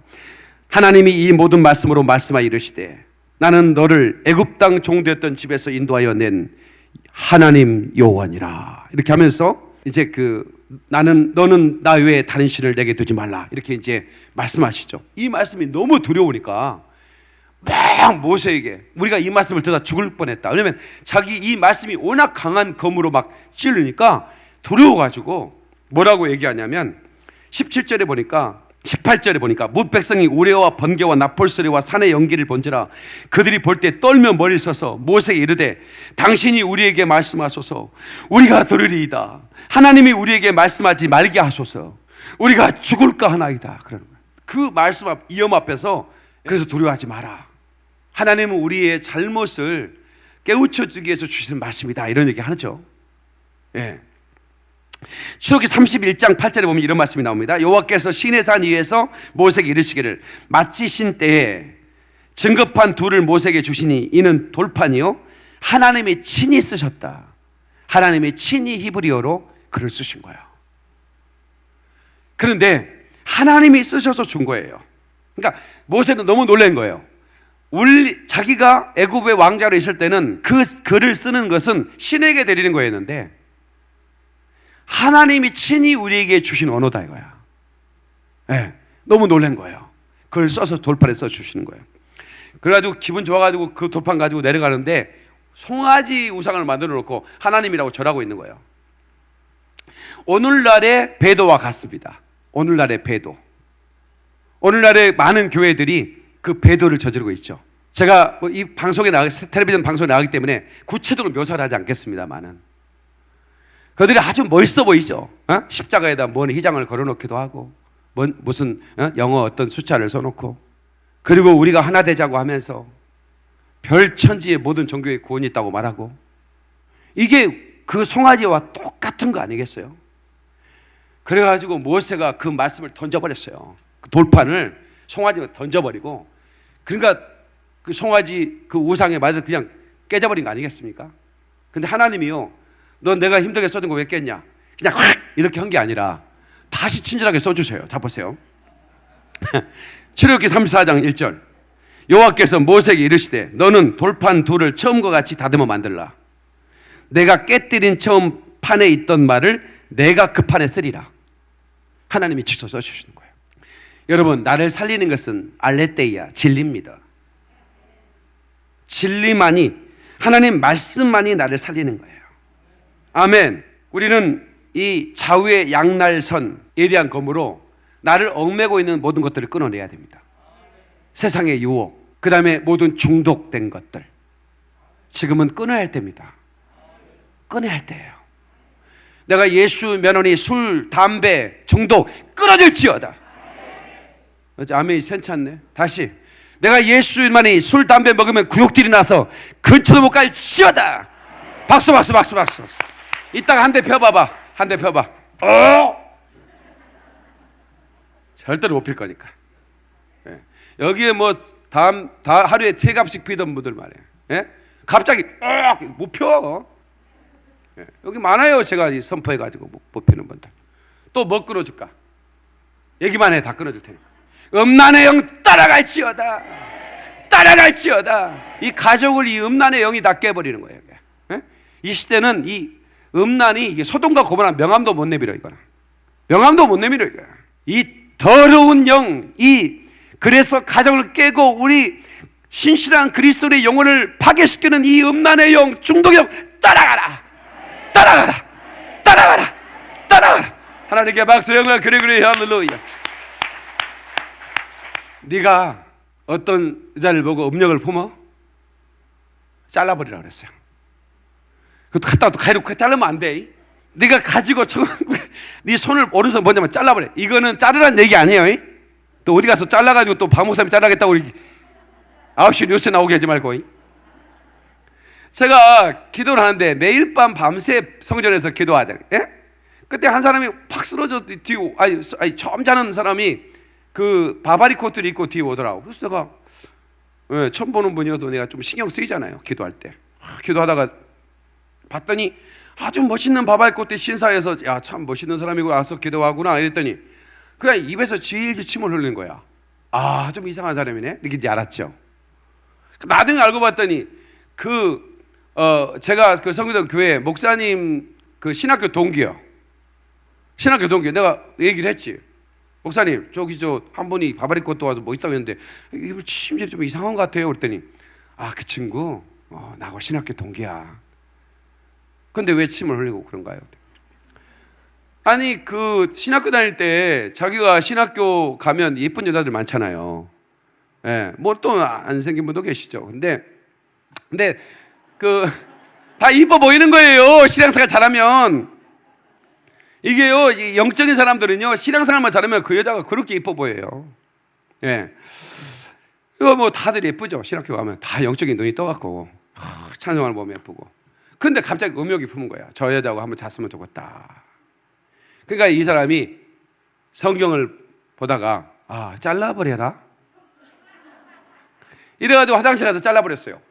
S1: 하나님이 이 모든 말씀으로 말씀하여 이르시되 나는 너를 애굽 땅 종되었던 집에서 인도하여 낸 하나님 여호와니라. 이렇게 하면서 이제 너는 나 외에 다른 신을 내게 두지 말라. 이렇게 이제 말씀하시죠. 이 말씀이 너무 두려우니까 막 모세에게 우리가 이 말씀을 듣다 죽을 뻔했다. 왜냐면 자기 이 말씀이 워낙 강한 검으로 막 찌르니까 두려워가지고 뭐라고 얘기하냐면 17절에 보니까 18절에 보니까 뭇 백성이 우레와 번개와 나폴소리와 산의 연기를 본지라 그들이 볼 때 떨며 멀리 서서 모세에게 이르되 당신이 우리에게 말씀하소서 우리가 들으리이다. 하나님이 우리에게 말씀하지 말게 하소서 우리가 죽을까 하나이다. 그러는 거예요. 그 말씀 위험 앞에서 그래서 두려워하지 마라. 하나님은 우리의 잘못을 깨우쳐주기 위해서 주시는 말씀이다. 이런 얘기 하죠. 예. 출애굽기 31장 8절에 보면 이런 말씀이 나옵니다. 여호와께서 시내산 위에서 모세에게 이르시기를 마치신 때에 증거판 둘을 모세에게 주시니 이는 돌판이요 하나님이 친히 쓰셨다. 하나님이 친히 히브리어로 글을 쓰신 거예요. 그런데 하나님이 쓰셔서 준 거예요. 그러니까 모세는 너무 놀란 거예요. 자기가 애굽의 왕자로 있을 때는 그 글을 쓰는 것은 신에게 드리는 거였는데 하나님이 친히 우리에게 주신 언어다 이거야. 네, 너무 놀란 거예요. 그걸 써서 돌판에 써주시는 거예요. 그래가지고 기분 좋아가지고 그 돌판 가지고 내려가는데 송아지 우상을 만들어 놓고 하나님이라고 절하고 있는 거예요. 오늘날의 배도와 같습니다. 오늘날의 배도. 오늘날의 많은 교회들이 그 배도를 저지르고 있죠. 제가 이 텔레비전 방송에 나가기 때문에 구체적으로 묘사를 하지 않겠습니다만은 그들이 아주 멋있어 보이죠. 십자가에다 먼 휘장을 걸어놓기도 하고 무슨 영어 어떤 숫자를 써놓고 그리고 우리가 하나 되자고 하면서 별 천지의 모든 종교에 구원이 있다고 말하고 이게 그 송아지와 똑같은 거 아니겠어요? 그래가지고 모세가 그 말씀을 던져버렸어요. 그 돌판을 송아지로 던져버리고 그러니까 그 송아지 그 우상의 말을 그냥 깨져버린 거 아니겠습니까? 근데 하나님이요 넌 내가 힘들게 써준 거 왜 깼냐? 그냥 확 이렇게 한 게 아니라 다시 친절하게 써주세요. 자 보세요. 출애굽기 34장 1절 여호와께서 모세에게 이르시되 너는 돌판 둘을 처음과 같이 다듬어 만들라. 내가 깨뜨린 처음 판에 있던 말을 내가 그 판에 쓰리라. 하나님이 직접 써주시는 거예요. 여러분 나를 살리는 것은 알레테이아 진리입니다. 진리만이 하나님 말씀만이 나를 살리는 거예요. 아멘. 우리는 이 좌우의 양날선 예리한 검으로 나를 얽매고 있는 모든 것들을 끊어내야 됩니다. 세상의 유혹, 그 다음에 모든 중독된 것들. 지금은 끊어야 할 때입니다. 끊어야 할 때예요. 내가 예수 면허니 술, 담배, 중독 끊어질지어다. 아멘이 괜찮네. 다시. 내가 예수만이 술, 담배 먹으면 구역질이 나서 근처도 못 갈지어다. 박수. 이따가 한 대 펴봐봐. 한 대 펴봐. 절대로 못 필 거니까. 예. 여기에 뭐 다 하루에 3갑씩 피던 분들 말이에요. 예? 갑자기 못 펴. 예. 여기 많아요. 제가 선포해가지고 못 피는 분들. 또 뭐 끊어줄까? 얘기만 해. 다 끊어줄 테니까. 음란의 영 따라갈지어다. 이 가족을 이 음란의 영이 다 깨버리는 거예요. 예? 이 시대는 이 음란이 이게 소돔과 고모라 명함도 못 내밀어. 이거는 명함도 못 내밀어. 이거. 이 더러운 영, 그래서 가정을 깨고 우리 신실한 그리스도의 영혼을 파괴시키는 이 음란의 영, 중독의 영 따라가라. 하나님께 박수 영광. 그래 할렐루야. 네가 어떤 여자를 보고 음력을 품어? 잘라버리라고 그랬어요. 그것도 갖다가 또 가위로 자르면 안 돼. 네가 가지고 네 손을 오른손 먼저만 잘라버려. 이거는 자르라는 얘기 아니에요. 또 어디 가서 잘라가지고 또 박목사님 잘라겠다고 9시 뉴스에 나오게 하지 말고. 제가 기도를 하는데 매일 밤 밤새 성전에서 기도하잖아요. 예? 그때 한 사람이 팍 쓰러져 뒤에 아니 처음 자는 사람이 그 바바리 코트를 입고 뒤에 오더라고. 그래서 내가 처음 보는 분이어도 내가 좀 신경 쓰이잖아요. 기도할 때. 기도하다가 봤더니 아주 멋있는 바바리 코트 신사에서 야, 참 멋있는 사람이고 와서 기도하구나 이랬더니 그냥 입에서 질질 침을 흘리는 거야. 아, 좀 이상한 사람이네. 이렇게 이제 알았죠. 나중에 알고 봤더니 제가 그 성교동 교회 목사님 그 신학교 동기요. 내가 얘기를 했지. 목사님, 저기 한 분이 바바리 코트 와서 뭐 있다고 했는데 입을 침질이 좀 이상한 것 같아요. 그랬더니 그 친구 나하고 신학교 동기야. 근데 왜 침을 흘리고 그런가요? 아니 그 신학교 다닐 때 자기가 신학교 가면 예쁜 여자들 많잖아요. 예, 뭐 또 안 생긴 분도 계시죠. 근데 다 이뻐 보이는 거예요. 신앙생활 잘하면. 이게요, 영적인 사람들은요, 신앙생활만 잘하면 그 여자가 그렇게 이뻐 보여요. 예. 이거 뭐 다들 예쁘죠. 신학교 가면 다 영적인 눈이 떠갖고 찬송하는 몸이 예쁘고. 근데 갑자기 음욕이 품은 거야. 저 여자하고 한번 잤으면 좋겠다. 그러니까 이 사람이 성경을 보다가 잘라버려라. 이래가지고 화장실 가서 잘라버렸어요.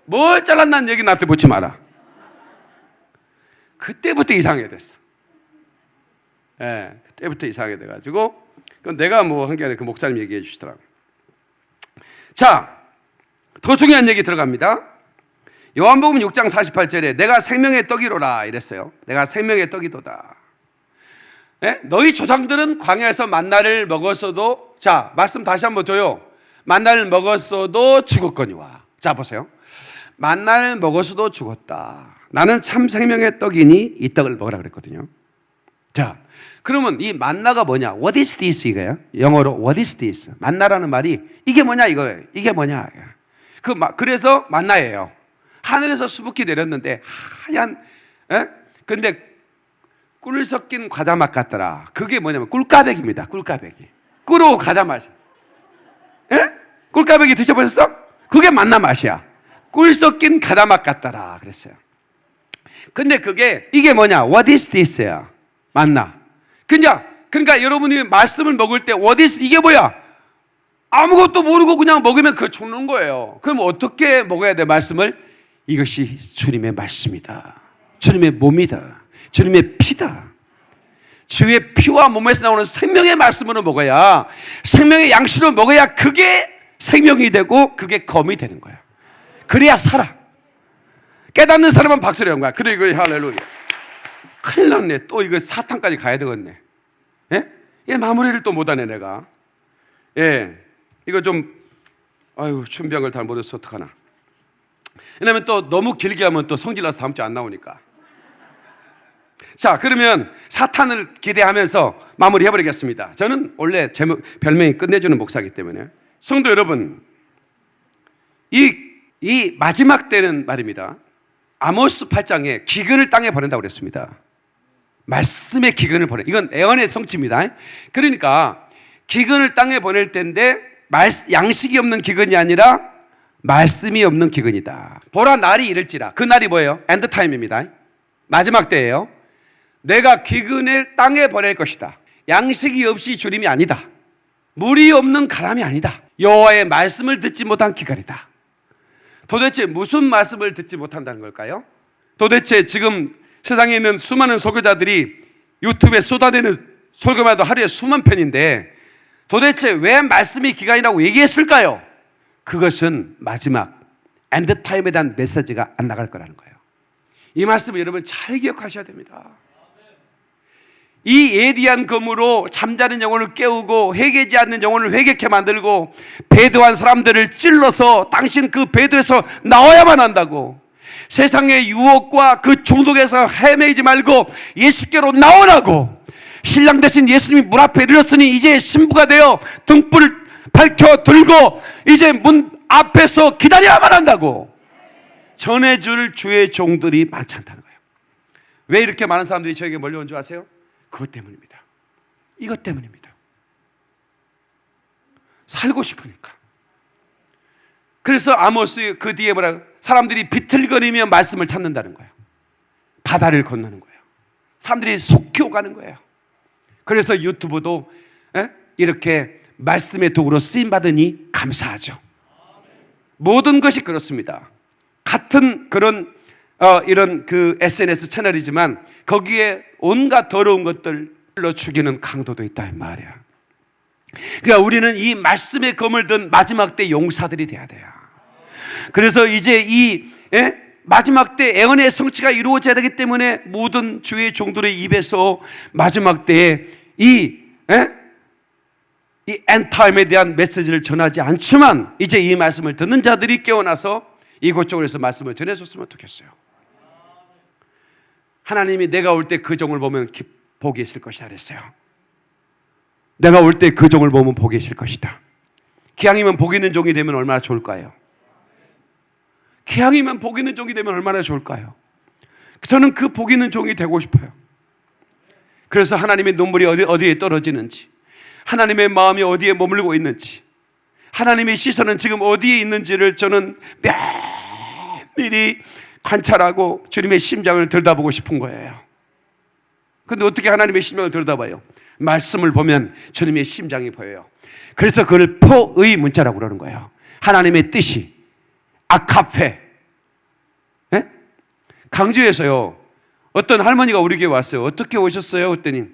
S1: 뭘 잘랐다는 얘기 나한테 묻지 마라. 그때부터 이상하게 됐어. 예, 그때부터 이상하게 돼가지고 그건 내가 뭐 한 게 아니라 그 목사님 얘기해 주시더라고. 자, 더 중요한 얘기 들어갑니다. 요한복음 6장 48절에 내가 생명의 떡이로라 이랬어요. 내가 생명의 떡이도다. 예? 너희 조상들은 광야에서 만나를 먹었어도, 자, 말씀 다시 한번 줘요. 만나를 먹었어도 죽었거니와. 자, 보세요. 만나를 먹었어도 죽었다. 나는 참 생명의 떡이니 이 떡을 먹으라 그랬거든요. 자, 그러면 이 만나가 뭐냐? What is this 이거예요. 영어로 What is this? 만나라는 말이 이게 뭐냐 이거예요. 이게 뭐냐? 그래서 만나예요. 하늘에서 수북히 내렸는데 하얀, 근데 꿀 섞인 과자 맛 같더라. 그게 뭐냐면 꿀까베기입니다. 꿀까베기. 꿀하고 과자 맛이. 꿀까베기 드셔보셨어? 그게 만나 맛이야. 꿀 섞인 과자 맛 같더라. 그랬어요. 근데 이게 뭐냐? What is this야? 만나. 그러니까 여러분이 말씀을 먹을 때 what is 이게 뭐야? 아무것도 모르고 그냥 먹으면 그거 죽는 거예요. 그럼 어떻게 먹어야 돼? 말씀을? 이것이 주님의 말씀이다. 주님의 몸이다. 주님의 피다. 주의 피와 몸에서 나오는 생명의 말씀으로 먹어야, 생명의 양식으로 먹어야 그게 생명이 되고 그게 검이 되는 거야. 그래야 살아. 깨닫는 사람은 박수를 한 거야. 그래, 이거 할렐루야. 큰일 났네. 또 이거 사탄까지 가야 되겠네. 예? 얘 마무리를 또 못하네, 내가. 예. 이거 준비한 걸 잘못해서 어떡하나. 왜냐면 또 너무 길게 하면 또 성질나서 다음 주에 안 나오니까. 자, 그러면 사탄을 기대하면서 마무리 해버리겠습니다. 저는 원래 별명이 끝내주는 목사이기 때문에. 성도 여러분, 이 마지막 때는 말입니다. 아모스 8장에 기근을 땅에 보낸다고 그랬습니다. 말씀의 기근을 보내. 이건 애언의 성취입니다. 그러니까 기근을 땅에 보낼 때인데 양식이 없는 기근이 아니라 말씀이 없는 기근이다. 보라 날이 이를지라. 그 날이 뭐예요? 엔드타임입니다. 마지막 때예요. 내가 기근을 땅에 보낼 것이다. 양식이 없이 주림이 아니다. 물이 없는 가람이 아니다. 여호와의 말씀을 듣지 못한 기갈이다. 도대체 무슨 말씀을 듣지 못한다는 걸까요? 도대체 지금 세상에 있는 수많은 설교자들이 유튜브에 쏟아내는 설교만 해도 하루에 수만 편인데 도대체 왜 말씀이 기간이라고 얘기했을까요? 그것은 마지막 엔드타임에 대한 메시지가 안 나갈 거라는 거예요. 이 말씀을 여러분 잘 기억하셔야 됩니다. 이 예리한 검으로 잠자는 영혼을 깨우고 회개하지 않는 영혼을 회개케 만들고 배도한 사람들을 찔러서 당신 그 배도에서 나와야만 한다고, 세상의 유혹과 그 중독에서 헤매지 말고 예수께로 나오라고, 신랑 대신 예수님이 문 앞에 이르렀으니 이제 신부가 되어 등불을 밝혀 들고 이제 문 앞에서 기다려야만 한다고 전해줄 주의 종들이 많지 않다는 거예요. 왜 이렇게 많은 사람들이 저에게 몰려온 줄 아세요? 그것 때문입니다. 이것 때문입니다. 살고 싶으니까. 그래서 아모스 그 뒤에 뭐라, 사람들이 비틀거리며 말씀을 찾는다는 거예요. 바다를 건너는 거예요. 사람들이 속효가는 거예요. 그래서 유튜브도 이렇게 말씀의 도구로 쓰임받으니 감사하죠. 모든 것이 그렇습니다. 같은 그런 이런 그 SNS 채널이지만 거기에 온갖 더러운 것들로 죽이는 강도도 있다 이 말이야. 그러니까 우리는 이 말씀의 검을 든 마지막 때 용사들이 돼야 돼요. 그래서 이제 이 마지막 때 애언의 성취가 이루어져야 되기 때문에 모든 주의 종들의 입에서 마지막 때에 이 엔타임에 대한 메시지를 전하지 않지만 이제 이 말씀을 듣는 자들이 깨어나서 이곳저곳에서 말씀을 전해줬으면 좋겠어요. 하나님이 내가 올 때 그 종을 보면 복이 있을 것이다 그랬어요. 내가 올 때 그 종을 보면 복이 있을 것이다. 기왕이면 복 있는 종이 되면 얼마나 좋을까요? 기왕이면 복 있는 종이 되면 얼마나 좋을까요? 저는 그 복 있는 종이 되고 싶어요. 그래서 하나님의 눈물이 어디에 떨어지는지, 하나님의 마음이 어디에 머물고 있는지, 하나님의 시선은 지금 어디에 있는지를 저는 면밀히 관찰하고 주님의 심장을 들여다보고 싶은 거예요. 그런데 어떻게 하나님의 심장을 들여다봐요? 말씀을 보면 주님의 심장이 보여요. 그래서 그걸 포의 문자라고 그러는 거예요. 하나님의 뜻이 아카페. 강주에서요 어떤 할머니가 우리 교회 왔어요. 어떻게 오셨어요? 그랬더니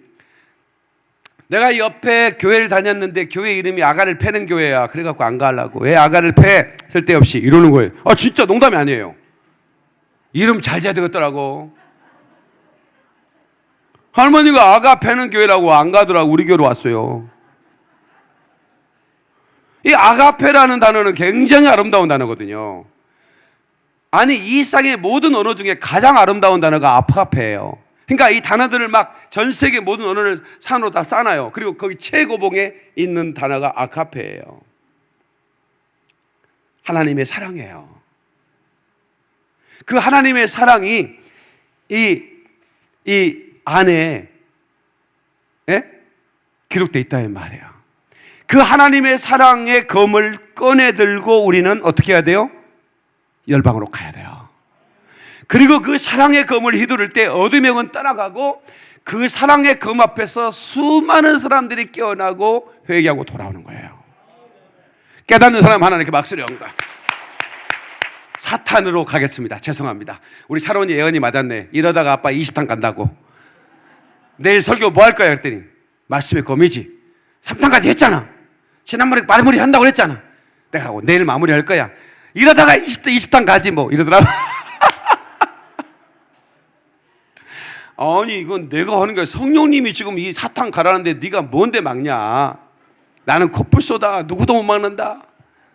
S1: 내가 옆에 교회를 다녔는데 교회 이름이 아가를 패는 교회야. 그래갖고 안 가려고. 왜 아가를 패? 쓸데없이 이러는 거예요. 아 진짜 농담이 아니에요. 이름 잘 지어야 되겠더라고. 할머니가 아가 패는 교회라고 안 가더라고. 우리 교회로 왔어요. 이 아가페라는 단어는 굉장히 아름다운 단어거든요. 아니 이 세상의 모든 언어 중에 가장 아름다운 단어가 아가페예요. 그러니까 이 단어들을 막 전 세계 모든 언어를 산으로 다 싸놔요. 그리고 거기 최고봉에 있는 단어가 아가페예요. 하나님의 사랑이에요. 그 하나님의 사랑이 이 안에 기록되어 있다 이 말이에요. 그 하나님의 사랑의 검을 꺼내 들고 우리는 어떻게 해야 돼요? 열방으로 가야 돼요. 그리고 그 사랑의 검을 휘두를 때 어둠의 영은 떠나가고 그 사랑의 검 앞에서 수많은 사람들이 깨어나고 회개하고 돌아오는 거예요. 깨닫는 사람 하나님께 박수를 연가. 사탄으로 가겠습니다. 죄송합니다. 우리 사론이 예언이 맞았네. 이러다가 아빠 20탄 간다고. 내일 설교 뭐 할 거야? 그랬더니 말씀의 검이지. 3탄까지 했잖아. 지난번에 말머리 한다고 그랬잖아. 내가 하고 내일 마무리 할 거야. 이러다가 20탄 가지 뭐 이러더라고. 아니 이건 내가 하는 거야. 성령님이 지금 이 사탄 가라는데 네가 뭔데 막냐. 나는 코뿔 쏘다 누구도 못 막는다.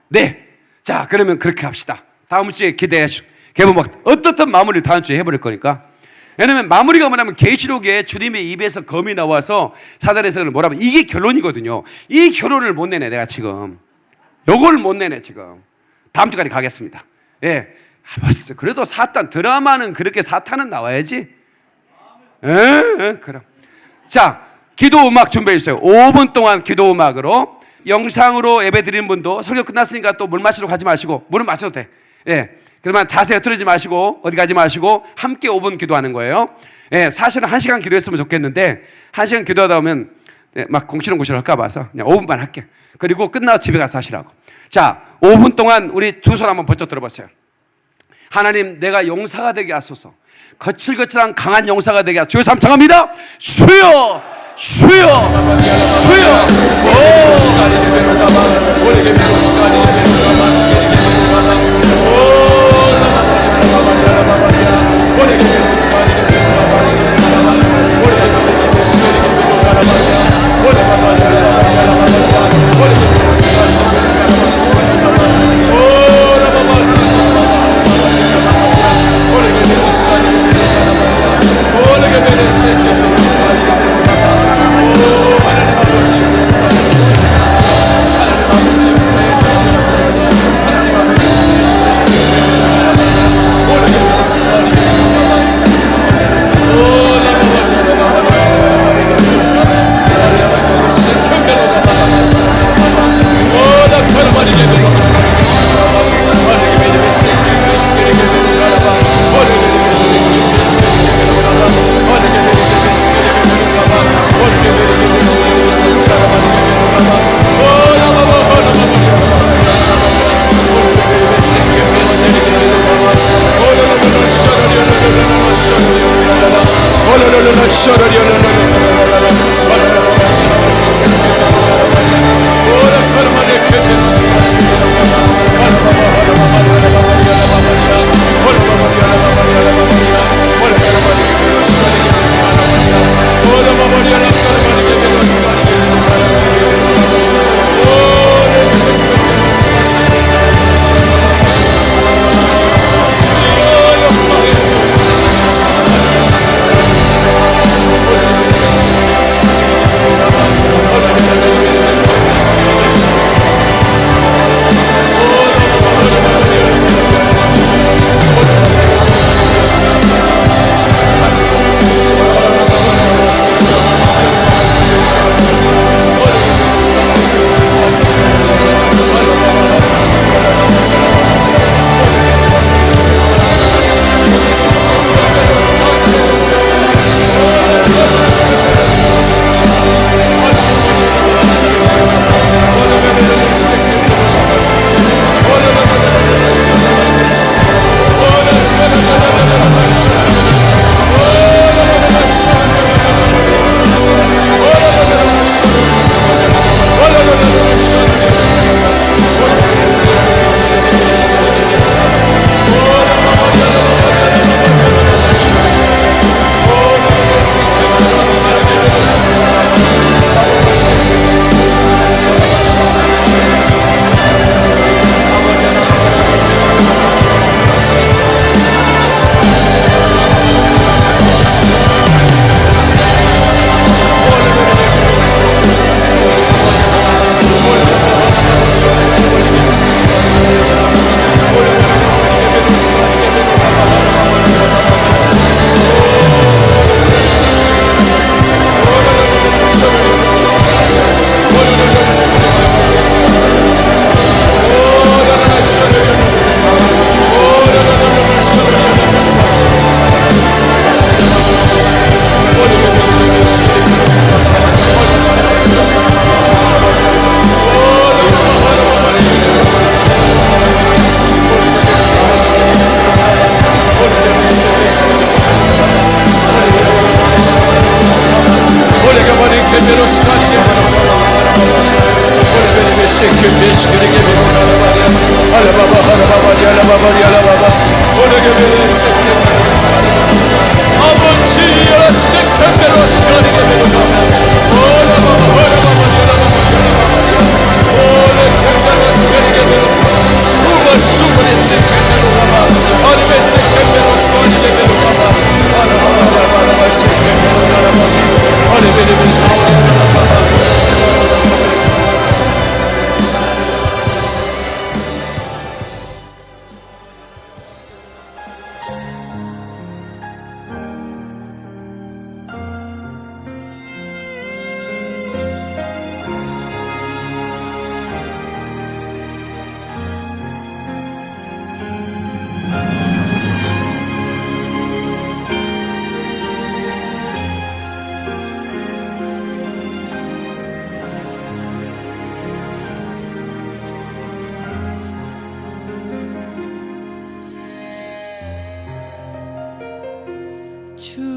S1: 네. 자 그러면 그렇게 합시다. 다음 주에 기대하시고 개봉 막 어떻든 마무리를 다음 주에 해버릴 거니까. 왜냐면 마무리가 뭐냐면 계시록에 주님의 입에서 검이 나와서 사단에서 뭐라면 이게 결론이거든요. 이 결론을 못 내네 내가 지금. 요걸 못 내네 지금. 다음 주까지 가겠습니다. 예. 벌써 그래도 사탄 드라마는 그렇게 사탄은 나와야지. 그럼. 자, 기도 음악 준비해 주세요. 5분 동안 기도 음악으로. 영상으로 예배 드리는 분도 설교 끝났으니까 또 물 마시러 가지 마시고, 물은 마셔도 돼. 예. 그러면 자세히 틀어지지 마시고 어디 가지 마시고 함께 5분 기도하는 거예요. 예, 사실은 1시간 기도했으면 좋겠는데 1시간 기도하다 보면 막 공시렁공시렁 할까 봐서 그냥 5분만 할게. 그리고 끝나고 집에 가서 하시라고. 자, 5분 동안 우리 두 손 한번 번쩍 들어보세요. 하나님, 내가 용사가 되게 하소서. 거칠거칠한 강한 용사가 되게 하소서. 주여 삼창합니다. 주여, 주여, 주여.
S2: 하나님 주